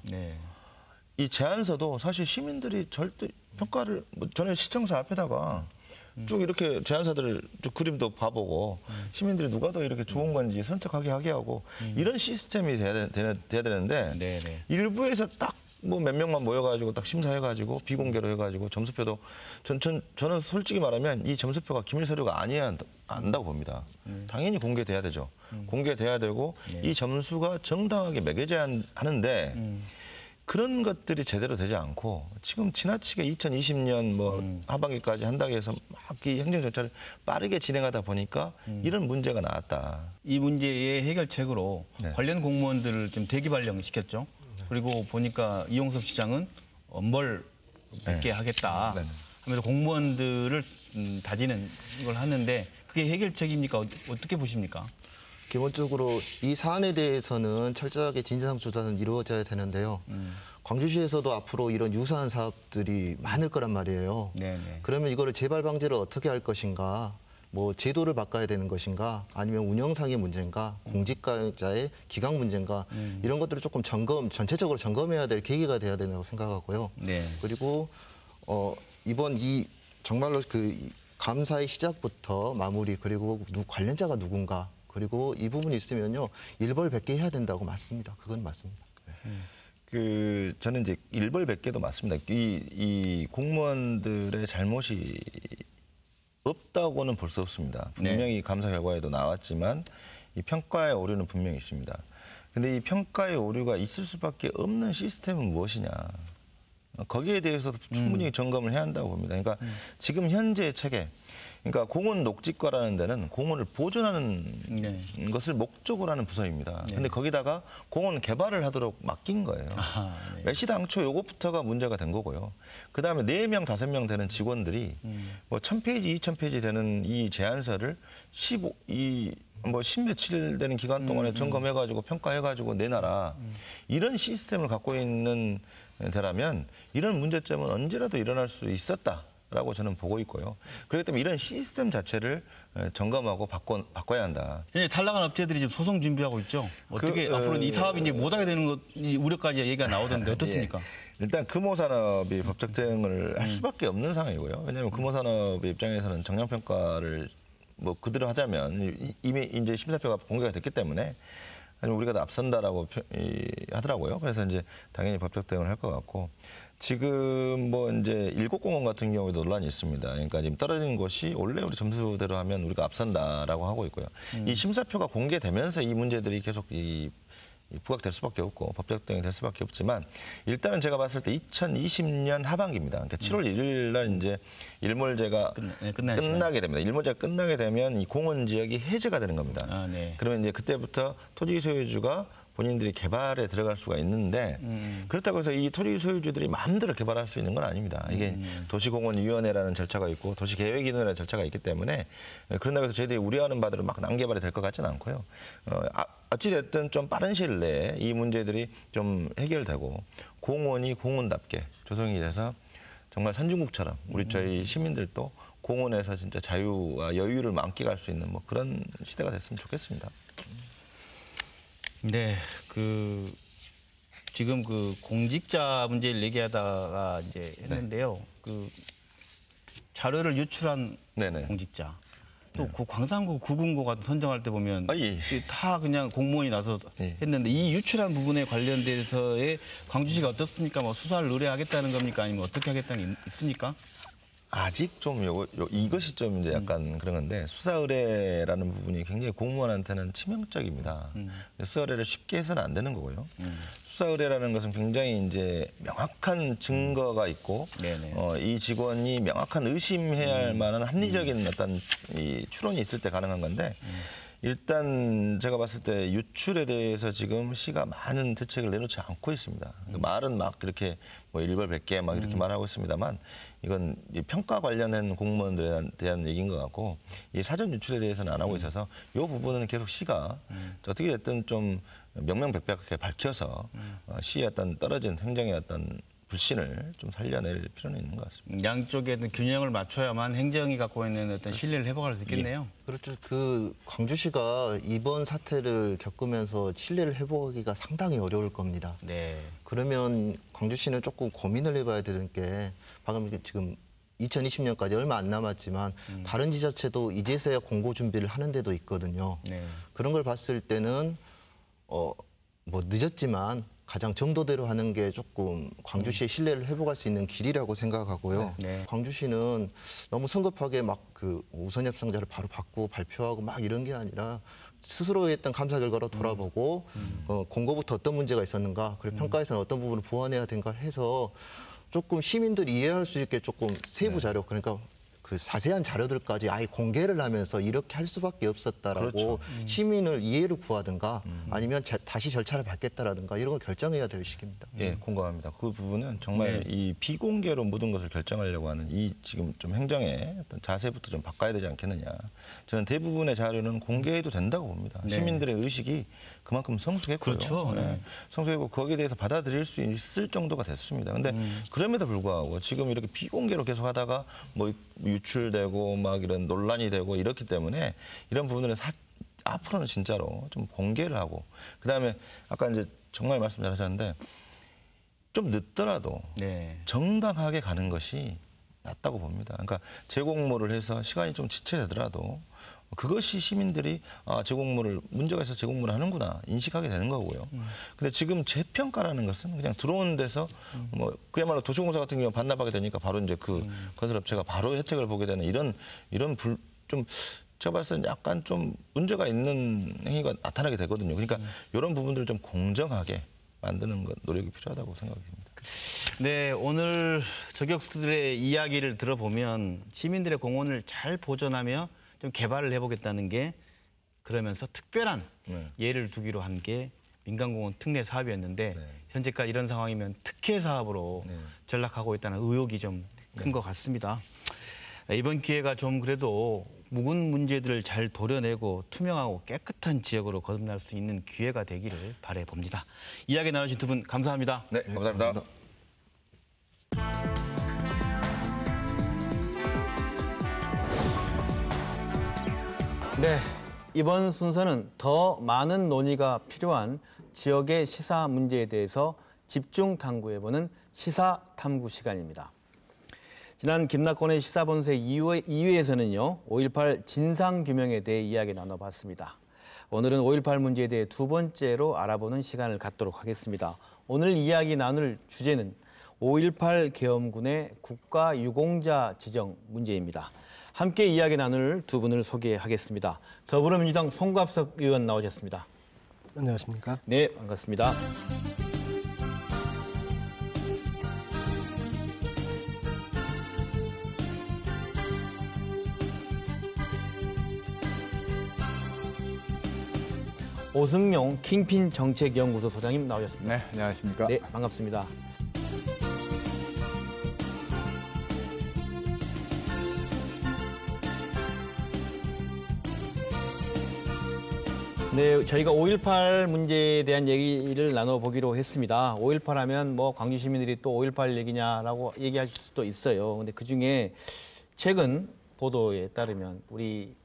이 제안서도 사실 시민들이 절대 평가를 저는 시청사 앞에다가 쭉 이렇게 제안서들을 쭉 그림도 봐보고 시민들이 누가 더 이렇게 좋은 건지 선택하게 하게 하고 이런 시스템이 돼야 되는데 일부에서 딱 뭐 몇 명만 모여가지고 딱 심사해가지고 비공개로 해가지고 점수표도 저는 솔직히 말하면 이 점수표가 기밀 서류가 아니어야 한다고 봅니다. 당연히 공개돼야 되죠. 공개돼야 되고 이 점수가 정당하게 매겨져야 하는데 그런 것들이 제대로 되지 않고 지금 지나치게 2020년 뭐 하반기까지 한다고 해서 막 이 행정 절차를 빠르게 진행하다 보니까 이런 문제가 나왔다. 이 문제의 해결책으로 관련 공무원들을 좀 대기 발령시켰죠. 그리고 보니까 이용섭 시장은 엄벌 100개 하겠다 하면서 공무원들을 다지는 걸 하는데 그게 해결책입니까? 어떻게 보십니까? 기본적으로 이 사안에 대해서는 철저하게 진상 조사는 이루어져야 되는데요. 광주시에서도 앞으로 이런 유사한 사업들이 많을 거란 말이에요. 그러면 이거를 재발 방지를 어떻게 할 것인가? 뭐 제도를 바꿔야 되는 것인가 아니면 운영상의 문제인가 공직자의 기강 문제인가 이런 것들을 조금 전체적으로 점검해야 될 계기가 돼야 된다고 생각하고요. 그리고 이번 이 정말로 그 감사의 시작부터 마무리 그리고 관련자가 누군가 그리고 이 부분이 있으면요 일벌 100개 해야 된다고 맞습니다. 그건 맞습니다. 그 저는 이제 일벌 100개도 맞습니다. 이 공무원들의 잘못이 없다고는 볼 수 없습니다. 분명히 감사 결과에도 나왔지만 이 평가의 오류는 분명히 있습니다. 근데 이 평가의 오류가 있을 수밖에 없는 시스템은 무엇이냐. 거기에 대해서도 충분히 점검을 해야 한다고 봅니다. 그러니까 지금 현재의 체계, 그러니까 공원 녹지과라는 데는 공원을 보존하는 것을 목적으로 하는 부서입니다. 근데 거기다가 공원 개발을 하도록 맡긴 거예요. 시당초 요것부터가 문제가 된 거고요. 그다음에 4명, 5명 되는 직원들이 뭐 1000페이지, 2000페이지 되는 이 제안서를 10며칠 되는 기간 동안에 점검해가지고 평가해가지고 내놔라. 이런 시스템을 갖고 있는 데라면 이런 문제점은 언제라도 일어날 수 있었다라고 저는 보고 있고요. 그렇기 때문에 이런 시스템 자체를 점검하고 바꿔야 한다. 탈락한 업체들이 지금 소송 준비하고 있죠. 어떻게 앞으로 이 사업이 이제 못하게 되는 것 우려까지 얘기가 나오던데 어떻습니까? 일단 금호산업이 법적 대응을 할 수밖에 없는 상황이고요. 왜냐하면 금호산업의 입장에서는 정량평가를 뭐 그대로 하자면 이미 이제 심사표가 공개가 됐기 때문에 아니면 우리가 더 앞선다라고 하더라고요. 그래서 이제 당연히 법적 대응을 할 것 같고 지금 뭐 이제 일곡공원 같은 경우에도 논란이 있습니다. 그러니까 지금 떨어진 곳이 원래 우리 점수대로 하면 우리가 앞선다라고 하고 있고요. 이 심사표가 공개되면서 이 문제들이 계속 부각될 수밖에 없고 법적 대응이 될 수밖에 없지만 일단은 제가 봤을 때 2020년 하반기입니다. 그러니까 7월 1일 날 이제 일몰제가 끝나게 됩니다. 일몰제가 끝나게 되면 이 공원 지역이 해제가 되는 겁니다. 그러면 이제 그때부터 토지 소유주가 본인들이 개발에 들어갈 수가 있는데 그렇다고 해서 이 토지 소유주들이 마음대로 개발할 수 있는 건 아닙니다. 이게 도시공원위원회라는 절차가 있고 도시계획위원회라는 절차가 있기 때문에 그런다고 해서 저희들이 우려하는 바대로 막 난개발이 될 것 같지는 않고요. 어찌됐든 좀 빠른 시일 내에 이 문제들이 좀 해결되고 공원이 공원답게 조성이 돼서 정말 선진국처럼 우리 저희 시민들도 공원에서 진짜 자유와 여유를 만끽할 수 있는 뭐 그런 시대가 됐으면 좋겠습니다. 네, 지금 공직자 문제를 얘기하다가 이제 했는데요. 자료를 유출한 공직자 또 그 광산구 구군고 같은 선정할 때 보면 다 그냥 공무원이 나서 했는데 이 유출한 부분에 관련돼서의 광주시가 어떻습니까? 뭐 수사를 의뢰하겠다는 겁니까? 아니면 어떻게 하겠다는 게 있습니까? 아직 좀 이것이 좀 이제 약간 그런 건데 수사 의뢰라는 부분이 굉장히 공무원한테는 치명적입니다. 수사 의뢰를 쉽게 해서는 안 되는 거고요. 수사 의뢰라는 것은 굉장히 이제 명확한 증거가 있고 이 직원이 명확한 의심해야 할 만한 합리적인 어떤 이 추론이 있을 때 가능한 건데 일단 제가 봤을 때 유출에 대해서 지금 시가 많은 대책을 내놓지 않고 있습니다. 말은 막 이렇게 뭐 일벌백계 막 이렇게 말하고 있습니다만 이건 평가 관련된 공무원들에 대한 얘기인 것 같고 이 사전 유출에 대해서는 안 하고 있어서 이 부분은 계속 시가 어떻게 됐든 좀 명명백백하게 밝혀서 시의 어떤 떨어진 행정의 어떤 불신을 좀 살려낼 필요는 있는 것 같습니다. 양쪽에는 균형을 맞춰야만 행정이 갖고 있는 어떤 신뢰를 회복할 수 있겠네요. 그렇죠. 그 광주시가 이번 사태를 겪으면서 신뢰를 회복하기가 상당히 어려울 겁니다. 네. 그러면 광주시는 조금 고민을 해봐야 되는 게 방금 지금 2020년까지 얼마 안 남았지만 다른 지자체도 이제서야 공고 준비를 하는 데도 있거든요. 네. 그런 걸 봤을 때는 뭐 늦었지만 가장 정도대로 하는 게 조금 광주시의 신뢰를 회복할 수 있는 길이라고 생각하고요. 네. 광주시는 너무 성급하게 막 그 우선 협상자를 바로 받고 발표하고 막 이런 게 아니라 스스로 했던 감사 결과로 돌아보고 공고부터 어떤 문제가 있었는가, 그리고 평가에서는 어떤 부분을 보완해야 된가 해서 조금 시민들이 이해할 수 있게 조금 세부 자료, 그러니까 그 자세한 자료들까지 아예 공개를 하면서 이렇게 할 수밖에 없었다라고 그렇죠. 시민을 이해를 구하든가 아니면 다시 절차를 밟겠다라든가 이런 걸 결정해야 될 시기입니다. 예, 공감합니다. 그 부분은 정말 이 비공개로 모든 것을 결정하려고 하는 이 지금 좀 행정의 어떤 자세부터 좀 바꿔야 되지 않겠느냐. 저는 대부분의 자료는 공개해도 된다고 봅니다. 시민들의 의식이 그만큼 성숙했고요. 그렇죠. 성숙했고 거기에 대해서 받아들일 수 있을 정도가 됐습니다. 근데 그럼에도 불구하고 지금 이렇게 비공개로 계속 하다가 뭐 유출되고 막 이런 논란이 되고 이렇기 때문에 이런 부분들은 앞으로는 진짜로 좀 공개를 하고 그다음에 아까 이제 정말 말씀 잘하셨는데 좀 늦더라도 정당하게 가는 것이 낫다고 봅니다. 그러니까 재공모를 해서 시간이 좀 지체되더라도 그것이 시민들이 재공모를 문제가 있어서 재공모를 하는구나 인식하게 되는 거고요. 근데 지금 재평가라는 것은 그냥 들어오는 데서 뭐 그야말로 도시공사 같은 경우 반납하게 되니까 바로 이제 그 건설업체가 바로 혜택을 보게 되는 이런 좀 제가 봤을 때는 약간 좀 문제가 있는 행위가 나타나게 되거든요. 그러니까 이런 부분들을 좀 공정하게 만드는 것 노력이 필요하다고 생각합니다. 네, 오늘 저격수들의 이야기를 들어보면 시민들의 공원을 잘 보존하며 좀 개발을 해보겠다는 게 그러면서 특별한 예를 두기로 한 게 민간공원 특례 사업이었는데 현재까지 이런 상황이면 특혜 사업으로 전락하고 있다는 의혹이 좀 큰 것 같습니다. 이번 기회가 좀 그래도 묵은 문제들을 잘 도려내고 투명하고 깨끗한 지역으로 거듭날 수 있는 기회가 되기를 바라봅니다. 이야기 나누신 두 분 감사합니다. 네, 감사합니다. 네, 이번 순서는 더 많은 논의가 필요한 지역의 시사 문제에 대해서 집중 탐구해보는 시사 탐구 시간입니다. 지난 김나권의 시사본색 2회에서는요, 5.18 진상규명에 대해 이야기 나눠봤습니다. 오늘은 5.18 문제에 대해 두 번째로 알아보는 시간을 갖도록 하겠습니다. 오늘 이야기 나눌 주제는 5.18 계엄군의 국가유공자 지정 문제입니다. 함께 이야기 나눌 두 분을 소개하겠습니다. 더불어민주당 송갑석 의원 나오셨습니다. 안녕하십니까? 네, 반갑습니다. 오승용 킹핀 정책연구소 소장님 나오셨습니다. 네, 안녕하십니까? 네, 반갑습니다. 네, 저희가 5.18 문제에 대한 얘기를 나눠보기로 했습니다. 5.18 하면 뭐 광주 시민들이 또 5.18 얘기냐라고 얘기하실 수도 있어요. 근데 그중에 최근 보도에 따르면 우리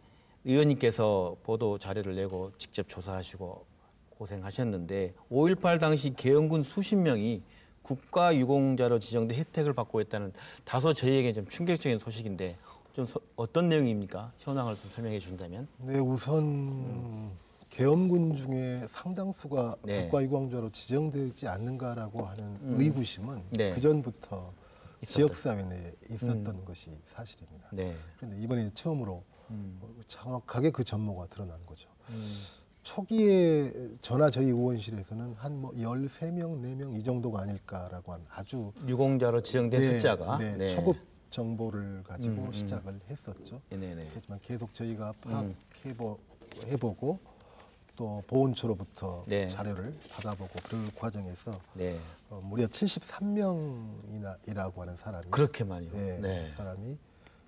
의원님께서 보도 자료를 내고 직접 조사하시고 고생하셨는데 5.18 당시 계엄군 수십 명이 국가유공자로 지정돼 혜택을 받고 있다는 다소 저희에게 좀 충격적인 소식인데 좀 어떤 내용입니까? 현황을 좀 설명해 주신다면. 네, 우선 계엄군 중에 상당수가 네. 국가유공자로 지정되지 않는가라고 하는 의구심은 네. 그 전부터 지역사회 내에 있었던 것이 사실입니다. 네. 그런데 이번에 처음으로 정확하게 그 전모가 드러난 거죠. 초기에 저나 저희 의원실에서는 한 뭐 13명, 4명 이 정도가 아닐까라고 하는 아주 유공자로 지정된 네, 숫자가 네, 초급 정보를 가지고 시작을 했었죠. 네네. 하지만 계속 저희가 파악해보고 또 보훈처로부터 네. 자료를 받아보고 그 과정에서 네. 무려 73명이라고 하는 사람이 그렇게 많이요. 네, 네. 사람이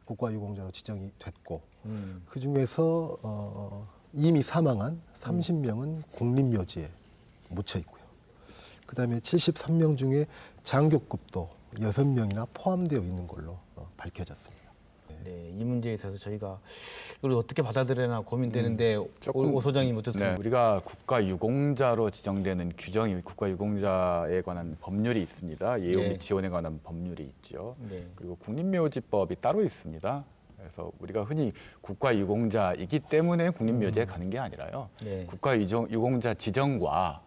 국가유공자로 지정이 됐고 그 중에서 이미 사망한 30명은 국립묘지에 묻혀 있고요. 그다음에 73명 중에 장교급도 6명이나 포함되어 있는 걸로 밝혀졌습니다. 네, 이 문제에 있어서 저희가 이걸 어떻게 받아들여나 고민되는데 오 소장님 어떻습니까? 네, 우리가 국가유공자로 지정되는 규정이 국가유공자에 관한 법률이 있습니다. 예우 네. 및 지원에 관한 법률이 있죠. 네. 그리고 국립묘지법이 따로 있습니다. 그래서 우리가 흔히 국가유공자이기 때문에 국립묘지에 가는 게 아니라요. 네. 국가유공자 지정과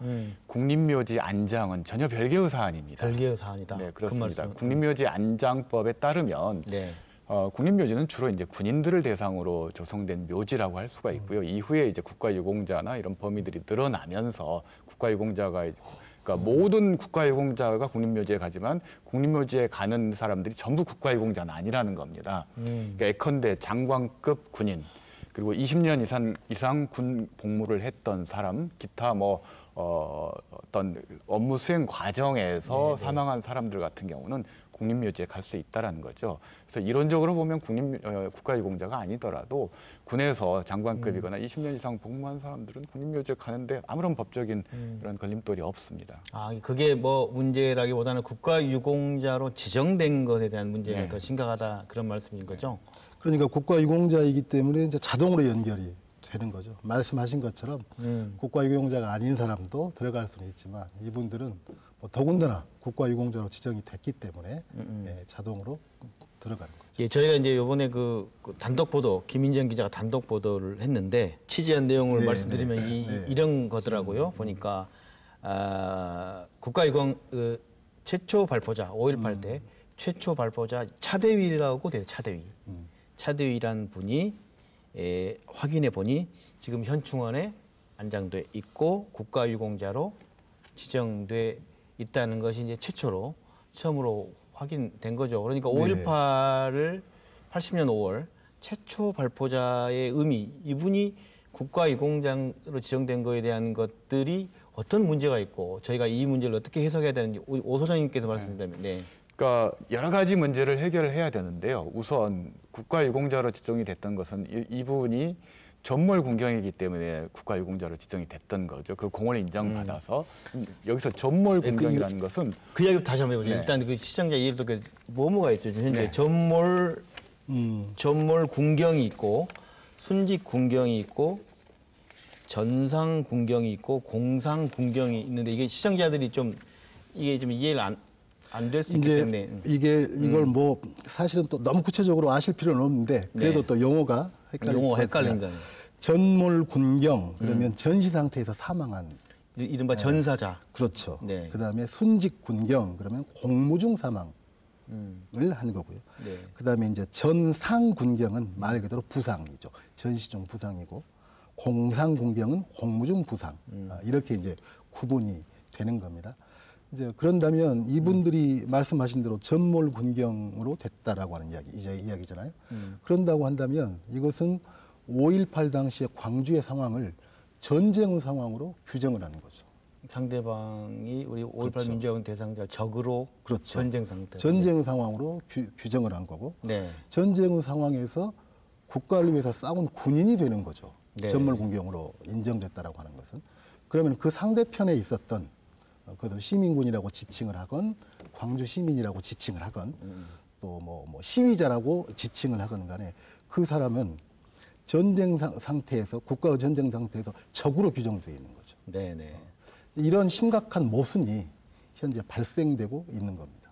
국립묘지 안장은 전혀 별개의 사안입니다. 별개의 사안이다. 네, 그 그렇습니다. 말씀. 국립묘지 안장법에 따르면 네. 국립묘지는 주로 이제 군인들을 대상으로 조성된 묘지라고 할 수가 있고요. 이후에 이제 국가유공자나 이런 범위들이 늘어나면서 국가유공자가 그러니까 모든 국가유공자가 국립묘지에 가지만 국립묘지에 가는 사람들이 전부 국가유공자는 아니라는 겁니다. 그러니까 예컨대 장관급 군인 그리고 20년 이상 군 복무를 했던 사람, 기타 뭐 어떤 업무 수행 과정에서 네네. 사망한 사람들 같은 경우는 국립묘지에 갈 수 있다라는 거죠. 그래서 이론적으로 보면 국가유공자가 아니더라도 군에서 장관급이거나 20년 이상 복무한 사람들은 국립묘지에 가는데 아무런 법적인 그런 걸림돌이 없습니다. 아, 그게 뭐 문제라기보다는 국가유공자로 지정된 것에 대한 문제가 네. 더 심각하다 그런 말씀인 거죠? 그러니까 국가유공자이기 때문에 이제 자동으로 연결이 되는 거죠. 말씀하신 것처럼 국가유공자가 아닌 사람도 들어갈 수는 있지만 이분들은 뭐 더군다나 국가유공자로 지정이 됐기 때문에 예, 자동으로 들어가는 거죠. 예, 저희가 이제 이번에 그 단독 보도 김인정 기자가 단독 보도를 했는데 취재한 내용을 네, 말씀드리면 네. 이런 거더라고요. 보니까 국가유공 최초 발포자 5.18 때 최초 발포자 차대위라고 돼요. 차대위. 차대위란 분이 확인해 보니 지금 현충원에 안장돼 있고 국가유공자로 지정돼 있다는 것이 이제 처음으로 확인된 거죠. 그러니까 5.18을 80년 5월 최초 발포자의 의미, 이분이 국가유공자로 지정된 거에 대한 것들이 어떤 문제가 있고 저희가 이 문제를 어떻게 해석해야 되는지 오 소장님께서 말씀드리면 네. 그러니까 여러 가지 문제를 해결을 해야 되는데요. 우선 국가유공자로 지정이 됐던 것은 이분이 전몰 군경이기 때문에 국가유공자로 지정이 됐던 거죠. 그 공헌을 인정받아서 여기서 전몰 군경이라는 것은 그 이야기 다시 한번 해보죠. 네. 일단 그 시청자 이해를 그 뭐가 있죠? 지금 현재 네. 전몰 군경이 있고 순직 군경이 있고 전상 군경이 있고 공상 군경이 있는데 이게 시청자들이 좀 이게 좀 이해를 안 될 수 있기 때문에 이걸 뭐 사실은 또 너무 구체적으로 아실 필요는 없는데 그래도 네. 또 용어가 헷갈린다. 전몰 군경 그러면 전시 상태에서 사망한 이른바 전사자. 그렇죠. 네. 그다음에 순직 군경 그러면 공무 중 사망을 하는 거고요. 네. 그다음에 이제 전상 군경은 말 그대로 부상이죠. 전시 중 부상이고 공상 군경은 공무 중 부상 이렇게 이제 구분이 되는 겁니다. 이제 그런다면 이분들이 말씀하신 대로 전몰 군경으로 됐다라고 하는 이야기잖아요. 그런다고 한다면 이것은 5.18 당시의 광주의 상황을 전쟁의 상황으로 규정을 하는 거죠. 상대방이 우리 5.18 그렇죠. 민주화운 대상자 적으로 그렇죠. 전쟁 상태. 전쟁의 상황으로 규정을 한 거고 네. 전쟁의 상황에서 국가를 위해서 싸운 군인이 되는 거죠. 네. 전몰 군경으로 인정됐다라고 하는 것은. 그러면 그 상대편에 있었던 그들 시민군이라고 지칭을 하건 광주 시민이라고 지칭을 하건 또 뭐 시위자라고 지칭을 하건 간에 그 사람은 전쟁 상태에서 국가의 전쟁 상태에서 적으로 규정되어 있는 거죠. 네네. 이런 심각한 모순이 현재 발생되고 있는 겁니다.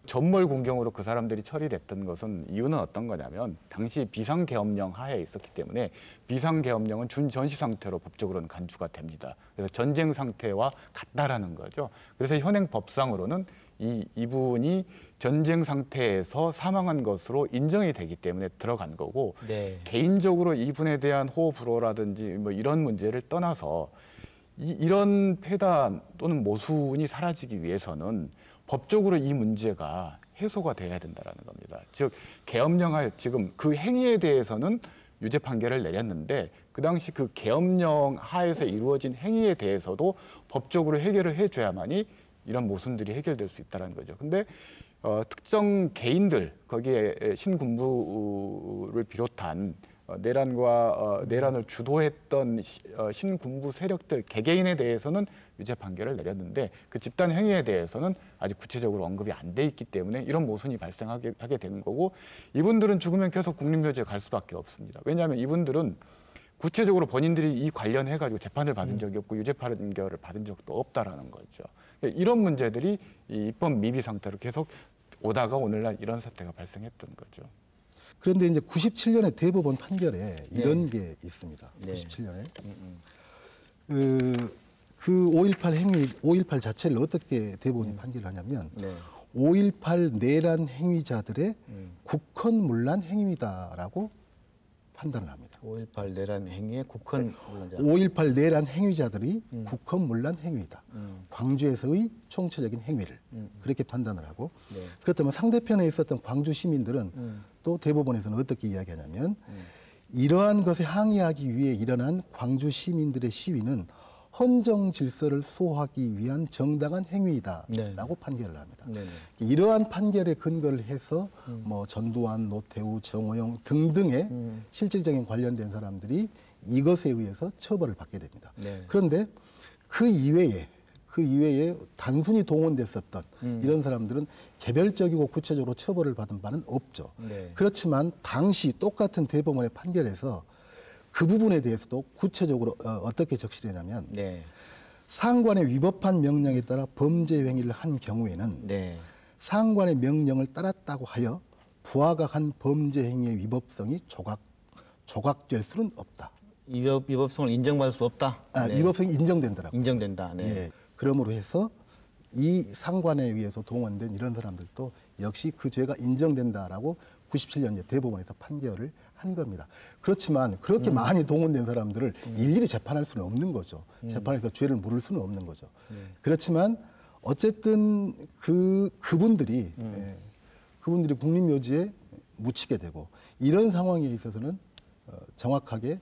전몰 공경으로 그 사람들이 처리됐던 것은 이유는 어떤 거냐면 당시 비상계엄령 하에 있었기 때문에 비상계엄령은 준전시 상태로 법적으로는 간주가 됩니다. 그래서 전쟁 상태와 같다라는 거죠. 그래서 현행 법상으로는 이분이 전쟁 상태에서 사망한 것으로 인정이 되기 때문에 들어간 거고 네. 개인적으로 이분에 대한 호불호라든지 뭐 이런 문제를 떠나서 이런 폐단 또는 모순이 사라지기 위해서는 법적으로 이 문제가 해소가 돼야 된다는 겁니다. 즉 계엄령 하에 지금 그 행위에 대해서는 유죄 판결을 내렸는데 그 당시 그 계엄령 하에서 이루어진 행위에 대해서도 법적으로 해결을 해줘야만이 이런 모순들이 해결될 수 있다는 거죠. 근데 특정 개인들 거기에 신군부를 비롯한 내란을 주도했던 신군부 세력들 개개인에 대해서는 유죄 판결을 내렸는데 그 집단 행위에 대해서는 아직 구체적으로 언급이 안 돼 있기 때문에 이런 모순이 발생하게 되는 거고 이분들은 죽으면 계속 국립묘지에 갈 수밖에 없습니다. 왜냐하면 이분들은 구체적으로 본인들이 이 관련해가지고 재판을 받은 적이 없고 유죄 판결을 받은 적도 없다라는 거죠. 이런 문제들이 이 입법 미비 상태로 계속 오다가 오늘날 이런 사태가 발생했던 거죠. 그런데 이제 97년에 대법원 판결에 이런 게 있습니다. 97년에 그 5.18 행위, 5.18 자체를 어떻게 대법원이 판결을 하냐면 5.18 내란 행위자들의 국헌문란 행위다라고 판단을 합니다. 5.18 내란 행위의 국헌문란자. 5.18 내란 행위자들이 국헌문란 행위다. 광주에서의 총체적인 행위를 그렇게 판단을 하고 그렇다면 상대편에 있었던 광주 시민들은 또 대법원에서는 어떻게 이야기하냐면 이러한 것에 항의하기 위해 일어난 광주 시민들의 시위는 헌정 질서를 수호하기 위한 정당한 행위이다라고 판결을 합니다. 이러한 판결에 근거를 해서 뭐 전두환, 노태우, 정호영 등등의 실질적인 관련된 사람들이 이것에 의해서 처벌을 받게 됩니다. 그런데 그 이외에 단순히 동원됐었던 이런 사람들은 개별적이고 구체적으로 처벌을 받은 바는 없죠. 그렇지만 당시 똑같은 대법원의 판결에서 그 부분에 대해서도 구체적으로 어떻게 적시되냐면 상관의 위법한 명령에 따라 범죄 행위를 한 경우에는 상관의 명령을 따랐다고 하여 부하가 한 범죄 행위의 위법성이 조각될 수는 없다. 위법성을 인정받을 수 없다. 위법성이 인정된다라고. 인정된다. 그러므로 해서 이 상관에 의해서 동원된 이런 사람들도 역시 그 죄가 인정된다라고 97년 대법원에서 판결을 한 겁니다. 그렇지만 그렇게 많이 동원된 사람들을 일일이 재판할 수는 없는 거죠. 재판에서 죄를 물을 수는 없는 거죠. 그렇지만 어쨌든 그분들이 국립묘지에 묻히게 되고 이런 상황에 있어서는 정확하게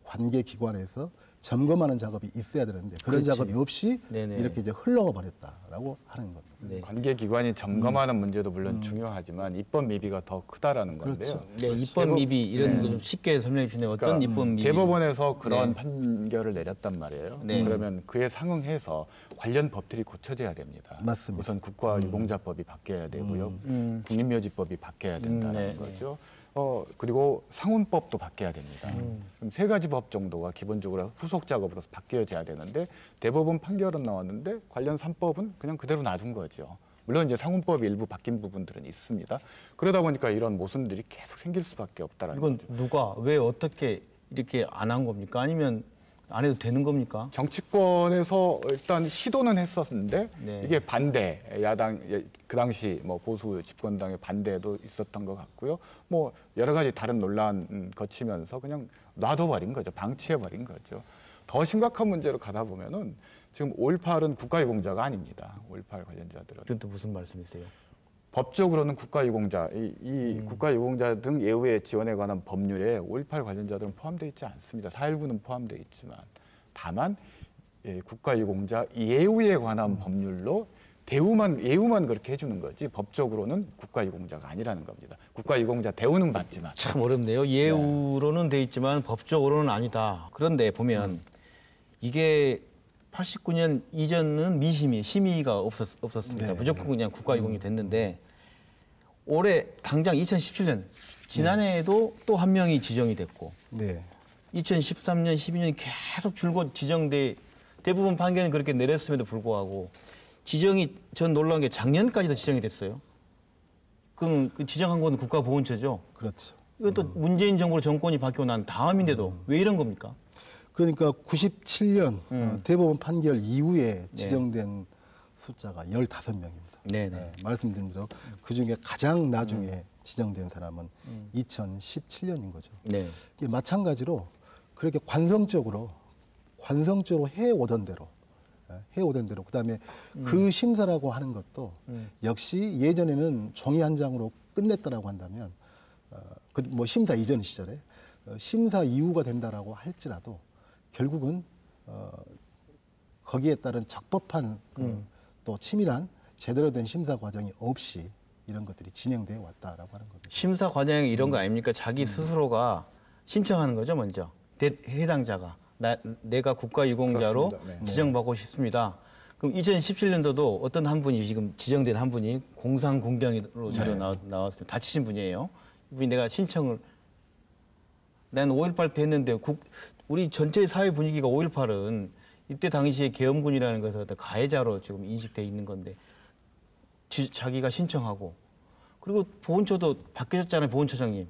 관계기관에서 점검하는 작업이 있어야 되는데 그런 작업이 없이 이렇게 이제 흘러가 버렸다라고 하는 겁니다. 관계기관이 점검하는 문제도 물론 중요하지만 입법 미비가 더 크다라는 건데요. 입법 미비 이런 거 좀 쉽게 설명해 주시네요. 어떤 입법 미비? 대법원에서 그런 판결을 내렸단 말이에요. 그러면 그에 상응해서 관련 법들이 고쳐져야 됩니다. 맞습니다. 우선 국가유공자법이 바뀌어야 되고요. 국립묘지법이 바뀌어야 된다는 거죠. 그리고 상훈법도 바뀌어야 됩니다. 그럼 세 가지 법 정도가 기본적으로 후속 작업으로 바뀌어져야 되는데 대법원 판결은 나왔는데 관련 3법은 그냥 그대로 놔둔 거죠. 물론 이제 상훈법이 일부 바뀐 부분들은 있습니다. 그러다 보니까 이런 모순들이 계속 생길 수밖에 없다라는 이건 거죠. 누가 왜 어떻게 이렇게 안 한 겁니까? 아니면 안 해도 되는 겁니까? 정치권에서 일단 시도는 했었는데 이게 반대 야당 그 당시 뭐 보수 집권당의 반대도 있었던 것 같고요. 뭐 여러 가지 다른 논란 거치면서 그냥 놔둬버린 거죠. 방치해버린 거죠. 더 심각한 문제로 가다 보면은 지금 5.18은 국가유공자가 아닙니다. 5.18 관련자들은. 그건 또 무슨 말씀이세요? 법적으로는 국가유공자, 이 국가유공자 등 예우의 지원에 관한 법률에 5.18 관련자들은 포함되어 있지 않습니다. 4.19는 포함되어 있지만 다만 국가유공자 예우에 관한 법률로 예우만 그렇게 해주는 거지 법적으로는 국가유공자가 아니라는 겁니다. 국가유공자 대우는 받지만. 참 어렵네요. 예우로는 돼 있지만 법적으로는 아니다. 그런데 보면 이게 89년 이전은 심의가 없었습니다. 무조건 그냥 국가유공이 됐는데 올해 당장 2017년 지난해에도 또 한 명이 지정이 됐고 2013년, 12년이 계속 줄곧 지정돼 대부분 판결은 그렇게 내렸음에도 불구하고 지정이 전 놀라운 게 작년까지도 지정이 됐어요. 그럼 지정한 건 국가보훈처죠. 그렇죠. 이것도 문재인 정부 정권이 바뀌고 난 다음인데도 왜 이런 겁니까? 그러니까 97년 대법원 판결 이후에 지정된 숫자가 15명입니다. 네네. 말씀드린 대로 그중에 가장 나중에 지정된 사람은 2017년인 거죠. 네. 이게 마찬가지로 그렇게 관성적으로 해오던 대로 그다음에 그 심사라고 하는 것도 역시 예전에는 종이 한 장으로 끝냈다라고 한다면 뭐 심사 이전 시절에 심사 이후가 된다라고 할지라도 결국은 거기에 따른 적법한 또 치밀한 제대로 된 심사 과정이 없이 이런 것들이 진행되어 왔다라고 하는 겁니다. 심사 과정이 이런 거 아닙니까? 자기 스스로가 신청하는 거죠, 먼저. 해당자가. 내가 국가유공자로 네. 지정받고 싶습니다. 그럼 2017년도도 어떤 한 분이 지금 지정된 한 분이 공상공경으로 자료 나왔습니다. 다치신 분이에요. 이분이 내가 신청을 난 5.18 때 했는데 우리 전체 사회 분위기가 5.18은 이때 당시에 계엄군이라는 것은 어떤 가해자로 지금 인식돼 있는 건데 자기가 신청하고 그리고 보훈처도 바뀌었잖아요, 보훈처장님.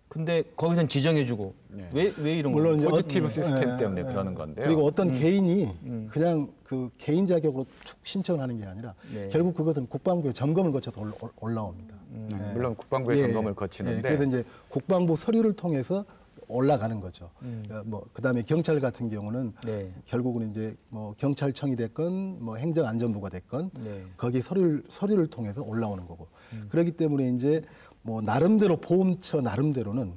근데 거기선 지정해주고 왜 이런 물론 거예요? 포지티브 시스템 때문에 그러는 건데요. 그리고 어떤 개인이 그냥 그 개인 자격으로 신청을 하는 게 아니라 결국 그것은 국방부의 점검을 거쳐서 올라옵니다. 물론 국방부의 점검을 거치는데 그래서 이제 국방부 서류를 통해서 올라가는 거죠. 뭐 그다음에 경찰 같은 경우는 결국은 이제 뭐 경찰청이 됐건 뭐 행정안전부가 됐건 거기 서류를 통해서 올라오는 거고 그렇기 때문에 이제 뭐 나름대로 보훈처 나름대로는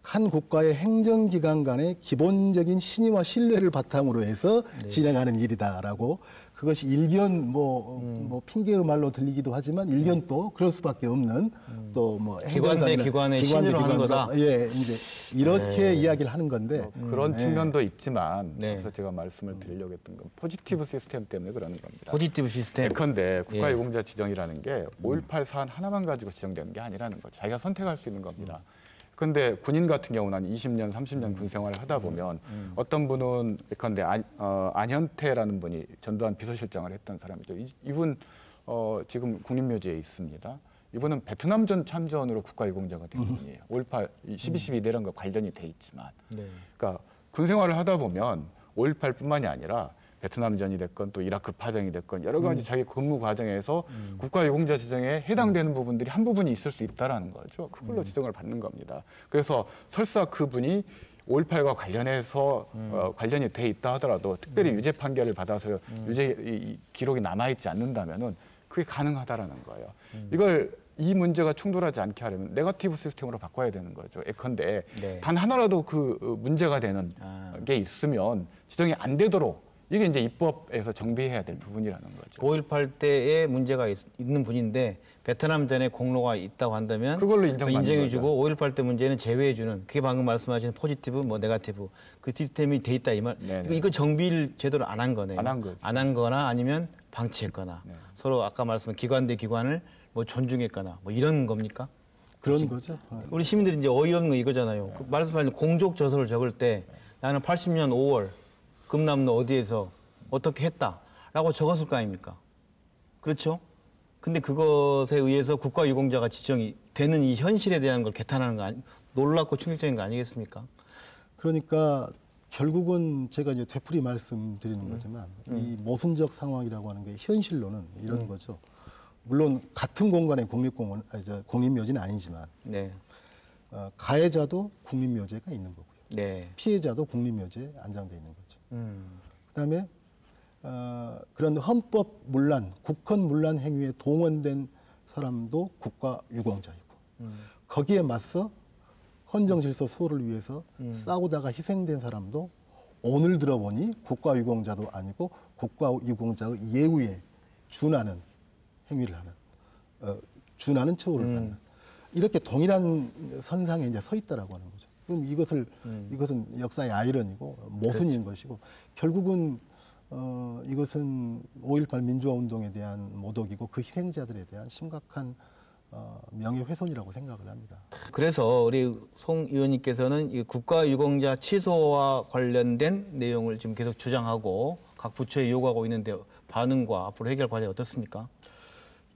한 국가의 행정기관 간의 기본적인 신의와 신뢰를 바탕으로 해서 진행하는 일이다라고 그것이 일견 뭐 핑계의 말로 들리기도 하지만 일견 또 그럴 수밖에 없는 또 뭐 기관 대 기관의 신뢰로 하는 거다. 이제 이렇게 이야기를 하는 건데 그런 측면도 있지만 그래서 제가 말씀을 드리려고 했던 건 포지티브 시스템 때문에 그러는 겁니다. 포지티브 시스템. 예컨대 국가유공자 지정이라는 게 5.18 사안 하나만 가지고 지정되는 게 아니라는 거죠. 자기가 선택할 수 있는 겁니다. 그런데 군인 같은 경우는 한 20년, 30년 군 생활을 하다 보면 어떤 분은 예컨대 안현태라는 분이 전두환 비서실장을 했던 사람이죠. 이분 지금 국립묘지에 있습니다. 이분은 베트남전 참전으로 국가유공자가 된 분이에요. 5.18, 12.12 내란과 관련이 돼 있지만. 그러니까 군 생활을 하다 보면 5.18뿐만이 아니라 베트남전이 됐건 또 이라크 파병이 됐건 여러 가지 자기 근무 과정에서 국가유공자 지정에 해당되는 부분들이 한 부분이 있을 수 있다라는 거죠. 그걸로 지정을 받는 겁니다. 그래서 설사 그분이 5.18과 관련해서 관련이 돼 있다 하더라도 특별히 유죄 판결을 받아서 유죄 기록이 남아있지 않는다면은 그게 가능하다라는 거예요. 이 문제가 충돌하지 않게 하려면 네거티브 시스템으로 바꿔야 되는 거죠. 예컨대 단 하나라도 그 문제가 되는 게 있으면 지정이 안 되도록 이게 이제 입법에서 정비해야 될 부분이라는 거죠. 5.18 때에 문제가 있는 분인데 베트남전에 공로가 있다고 한다면 그걸로 인정해주고 5.18 때 문제는 제외해주는 그게 방금 말씀하신 포지티브, 뭐 네거티브 그 시스템이 돼 있다 이 말. 이거 정비를 제대로 안 한 거네요. 안 한 거죠. 안 한 거나 아니면 방치했거나 서로 아까 말씀한 기관 대 기관을 뭐 존중했거나 뭐 이런 겁니까? 그런 거죠. 우리 시민들이 이제 어이없는 거 이거잖아요. 그 말씀하신 공적 저서를 적을 때 나는 80년 5월 금남로 어디에서 어떻게 했다라고 적었을 거 아닙니까? 그렇죠? 근데 그것에 의해서 국가유공자가 지정이 되는 이 현실에 대한 걸 개탄하는 거 놀랍고 충격적인 거 아니겠습니까? 그러니까 결국은 제가 이제 되풀이 말씀드리는 거지만 이 모순적 상황이라고 하는 게 현실로는 이런 거죠. 물론 같은 공간의 국립묘지는 아니지만 가해자도 국립묘지가 있는 거고요. 피해자도 국립묘지에 안장돼 있는 거죠. 그다음에 그런 헌법 문란, 국헌 문란 행위에 동원된 사람도 국가유공자이고 거기에 맞서 헌정질서 수호를 위해서 싸우다가 희생된 사람도 오늘 들어보니 국가유공자도 아니고 국가유공자의 예우에 준하는 행위를 하는, 준하는 처우를 받는 이렇게 동일한 선상에 이제 서 있다라고 하는 거죠. 그럼 이것은 역사의 아이러니고 모순인 것이고 결국은 이것은 5.18 민주화 운동에 대한 모독이고 그 희생자들에 대한 심각한 명예훼손이라고 생각을 합니다. 그래서 우리 송 의원님께서는 이 국가유공자 취소와 관련된 내용을 지금 계속 주장하고 각 부처에 요구하고 있는데 반응과 앞으로 해결 과정이 어떻습니까?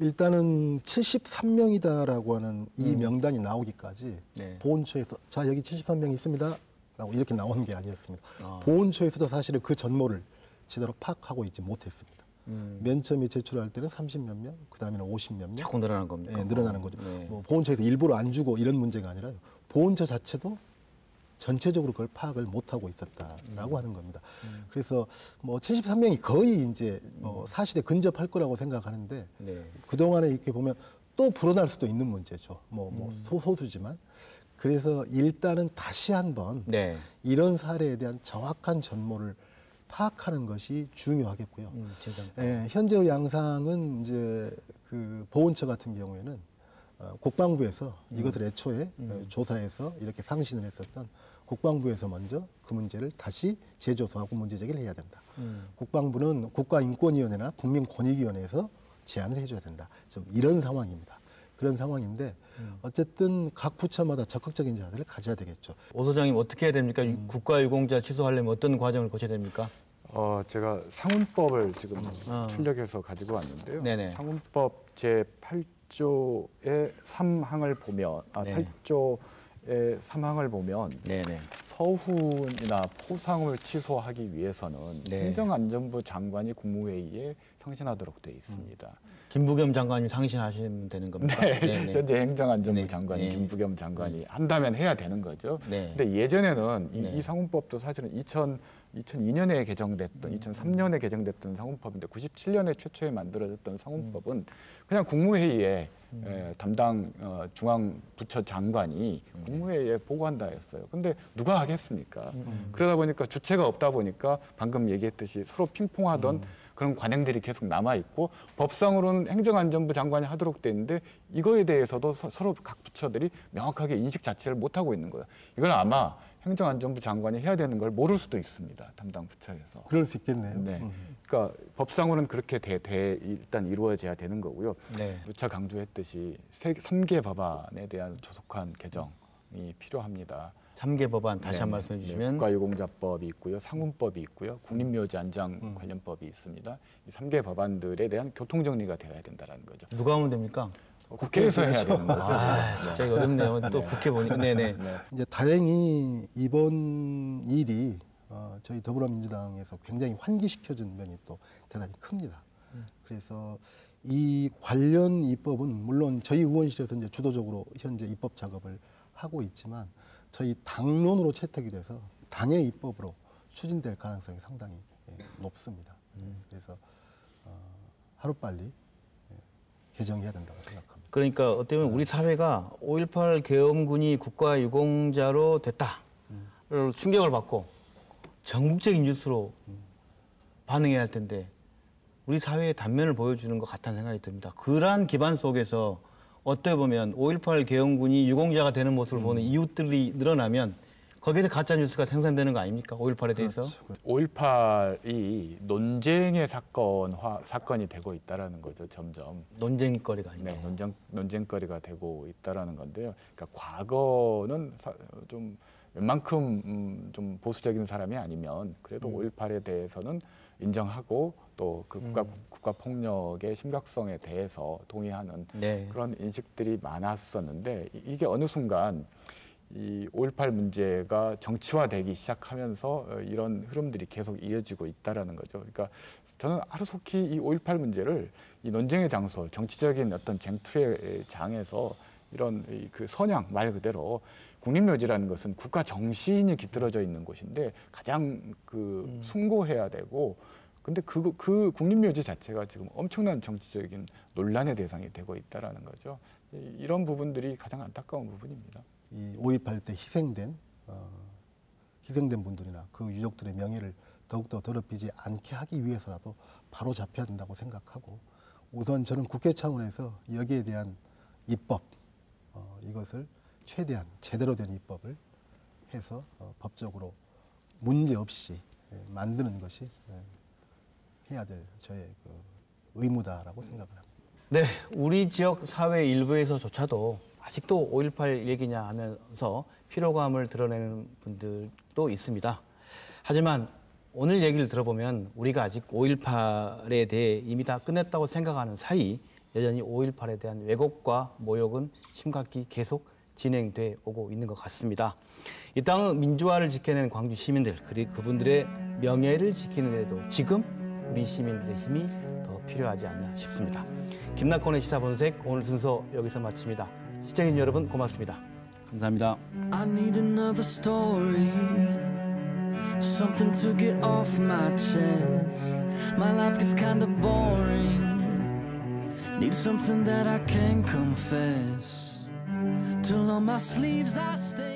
일단은 73명이다라고 하는 이 명단이 나오기까지 네. 보훈처에서 자 여기 73명이 있습니다 라고 이렇게 나오는 게 아니었습니다. 보훈처에서도 사실은 그 전모를 제대로 파악하고 있지 못했습니다. 맨 처음에 제출할 때는 30몇 명, 그 다음에는 50몇 명. 자꾸 늘어나는 겁니까? 네, 늘어나는 거죠. 네. 뭐 보훈처에서 일부러 안 주고 이런 문제가 아니라 보훈처 자체도 전체적으로 그걸 파악을 못하고 있었다라고 하는 겁니다. 그래서 뭐 73명이 거의 이제 뭐 사실에 근접할 거라고 생각하는데 네. 그동안에 이렇게 보면 또 불어날 수도 있는 문제죠. 뭐 소수지만. 그래서 일단은 다시 한번 네. 이런 사례에 대한 정확한 전모를 파악하는 것이 중요하겠고요. 현재의 양상은 이제 그 보훈처 같은 경우에는 국방부에서 이것을 애초에 조사해서 이렇게 상신을 했었던 국방부에서 먼저 그 문제를 다시 재조사하고 문제 제기를 해야 된다. 국방부는 국가인권위원회나 국민권익위원회에서 제안을 해줘야 된다. 좀 이런 상황입니다. 그런 상황인데 어쨌든 각 부처마다 적극적인 자세를 가져야 되겠죠. 오 소장님 어떻게 해야 됩니까? 국가유공자 취소하려면 어떤 과정을 거쳐야 됩니까? 제가 상훈법을 지금 출력해서 가지고 왔는데요. 네네. 상훈법 제8조의 3항을 보면, 네. 8조의 3항을 보면 네네. 서훈이나 포상을 취소하기 위해서는 네. 행정안전부 장관이 국무회의에 상신하도록 되어 있습니다. 김부겸 장관님 상신하시면 되는 겁니까? 네, 네네. 현재 행정안전부 네. 장관이 네. 김부겸 장관이 한다면 해야 되는 거죠. 네. 근데 예전에는 네. 이 상훈법도 사실은 2002년에 개정됐던, 2003년에 개정됐던 상훈법인데 97년에 최초에 만들어졌던 상훈법은 그냥 국무회의에 담당 중앙부처 장관이 국무회의에 보고한다 했어요. 근데 누가 하겠습니까? 그러다 보니까 주체가 없다 보니까 방금 얘기했듯이 서로 핑퐁하던 그런 관행들이 계속 남아있고 법상으로는 행정안전부 장관이 하도록 돼 있는데 이거에 대해서도 서로 각 부처들이 명확하게 인식 자체를 못하고 있는 거예요. 이건 아마 행정안전부 장관이 해야 되는 걸 모를 수도 있습니다. 담당 부처에서. 그럴 수 있겠네요. 네. 그러니까 법상으로는 그렇게 일단 이루어져야 되는 거고요. 네. 누차 강조했듯이 3개 법안에 대한 조속한 개정이 필요합니다. 3개 법안 다시 한 번 말씀해 주시면. 국가유공자법이 있고요, 상훈법이 있고요, 국립묘지 안장 관련법이 있습니다. 이 3개 법안들에 대한 교통정리가 되어야 된다는 거죠. 누가 하면 됩니까? 국회에서 해야 되는 거죠. 진짜 어렵네요. 또 국회 보니까. 네네. 이제 다행히 이번 일이 저희 더불어민주당에서 굉장히 환기시켜준 면이 또 대단히 큽니다. 그래서 이 관련 입법은 물론 저희 의원실에서 이제 주도적으로 현재 입법 작업을 하고 있지만 저희 당론으로 채택이 돼서 당의 입법으로 추진될 가능성이 상당히 높습니다. 그래서 하루빨리 개정해야 된다고 생각합니다. 그러니까 어떻게 보면 우리 사회가 5.18 계엄군이 국가유공자로 됐다를 충격을 받고 전국적인 뉴스로 반응해야 할 텐데 우리 사회의 단면을 보여주는 것 같다는 생각이 듭니다. 그러한 기반 속에서 어떻게 보면 5.18 계엄군이 유공자가 되는 모습을 보는 이웃들이 늘어나면 거기에서 가짜 뉴스가 생산되는 거 아닙니까? 5.18에 대해서. 그렇죠. 5.18이 논쟁의 사건이 되고 있다라는 거죠. 점점. 논쟁거리가 아니고. 네, 논쟁거리가 되고 있다라는 건데요. 그러니까 과거는 좀 웬만큼 좀 보수적인 사람이 아니면 그래도 5.18에 대해서는 인정하고 또 그 국가 폭력의 심각성에 대해서 동의하는 네. 그런 인식들이 많았었는데 이게 어느 순간 이 5.18 문제가 정치화되기 시작하면서 이런 흐름들이 계속 이어지고 있다라는 거죠. 그러니까 저는 하루속히 이 5.18 문제를 이 논쟁의 장소, 정치적인 어떤 쟁투의 장에서 이런 그 선양 말 그대로 국립묘지라는 것은 국가 정신이 깃들어져 있는 곳인데 가장 그 숭고해야 되고 근데 그 국립묘지 자체가 지금 엄청난 정치적인 논란의 대상이 되고 있다라는 거죠. 이런 부분들이 가장 안타까운 부분입니다. 이 5.18 때 희생된 분들이나 그 유족들의 명예를 더욱더 더럽히지 않게 하기 위해서라도 바로 잡혀야 된다고 생각하고 우선 저는 국회 차원에서 여기에 대한 입법 이것을 최대한 제대로 된 입법을 해서 법적으로 문제 없이 만드는 것이 해야 될 저의 그 의무다라고 생각을 합니다. 네, 우리 지역 사회 일부에서조차도 아직도 5.18 얘기냐 하면서 피로감을 드러내는 분들도 있습니다. 하지만 오늘 얘기를 들어보면 우리가 아직 5.18에 대해 이미 다 끝냈다고 생각하는 사이 여전히 5.18에 대한 왜곡과 모욕은 심각히 계속 진행돼 오고 있는 것 같습니다. 이 땅의 민주화를 지켜낸 광주 시민들, 그리고 그분들의 명예를 지키는 데도 지금 우리 시민들의 힘이 더 필요하지 않나 싶습니다. 김낙곤의 시사본색 오늘 순서 여기서 마칩니다. 시청해주신 여러분 고맙습니다. 감사합니다. I need another story, something to get off my chest. My life gets kinda boring. Need something that I can confess. Till on my sleeves I stay.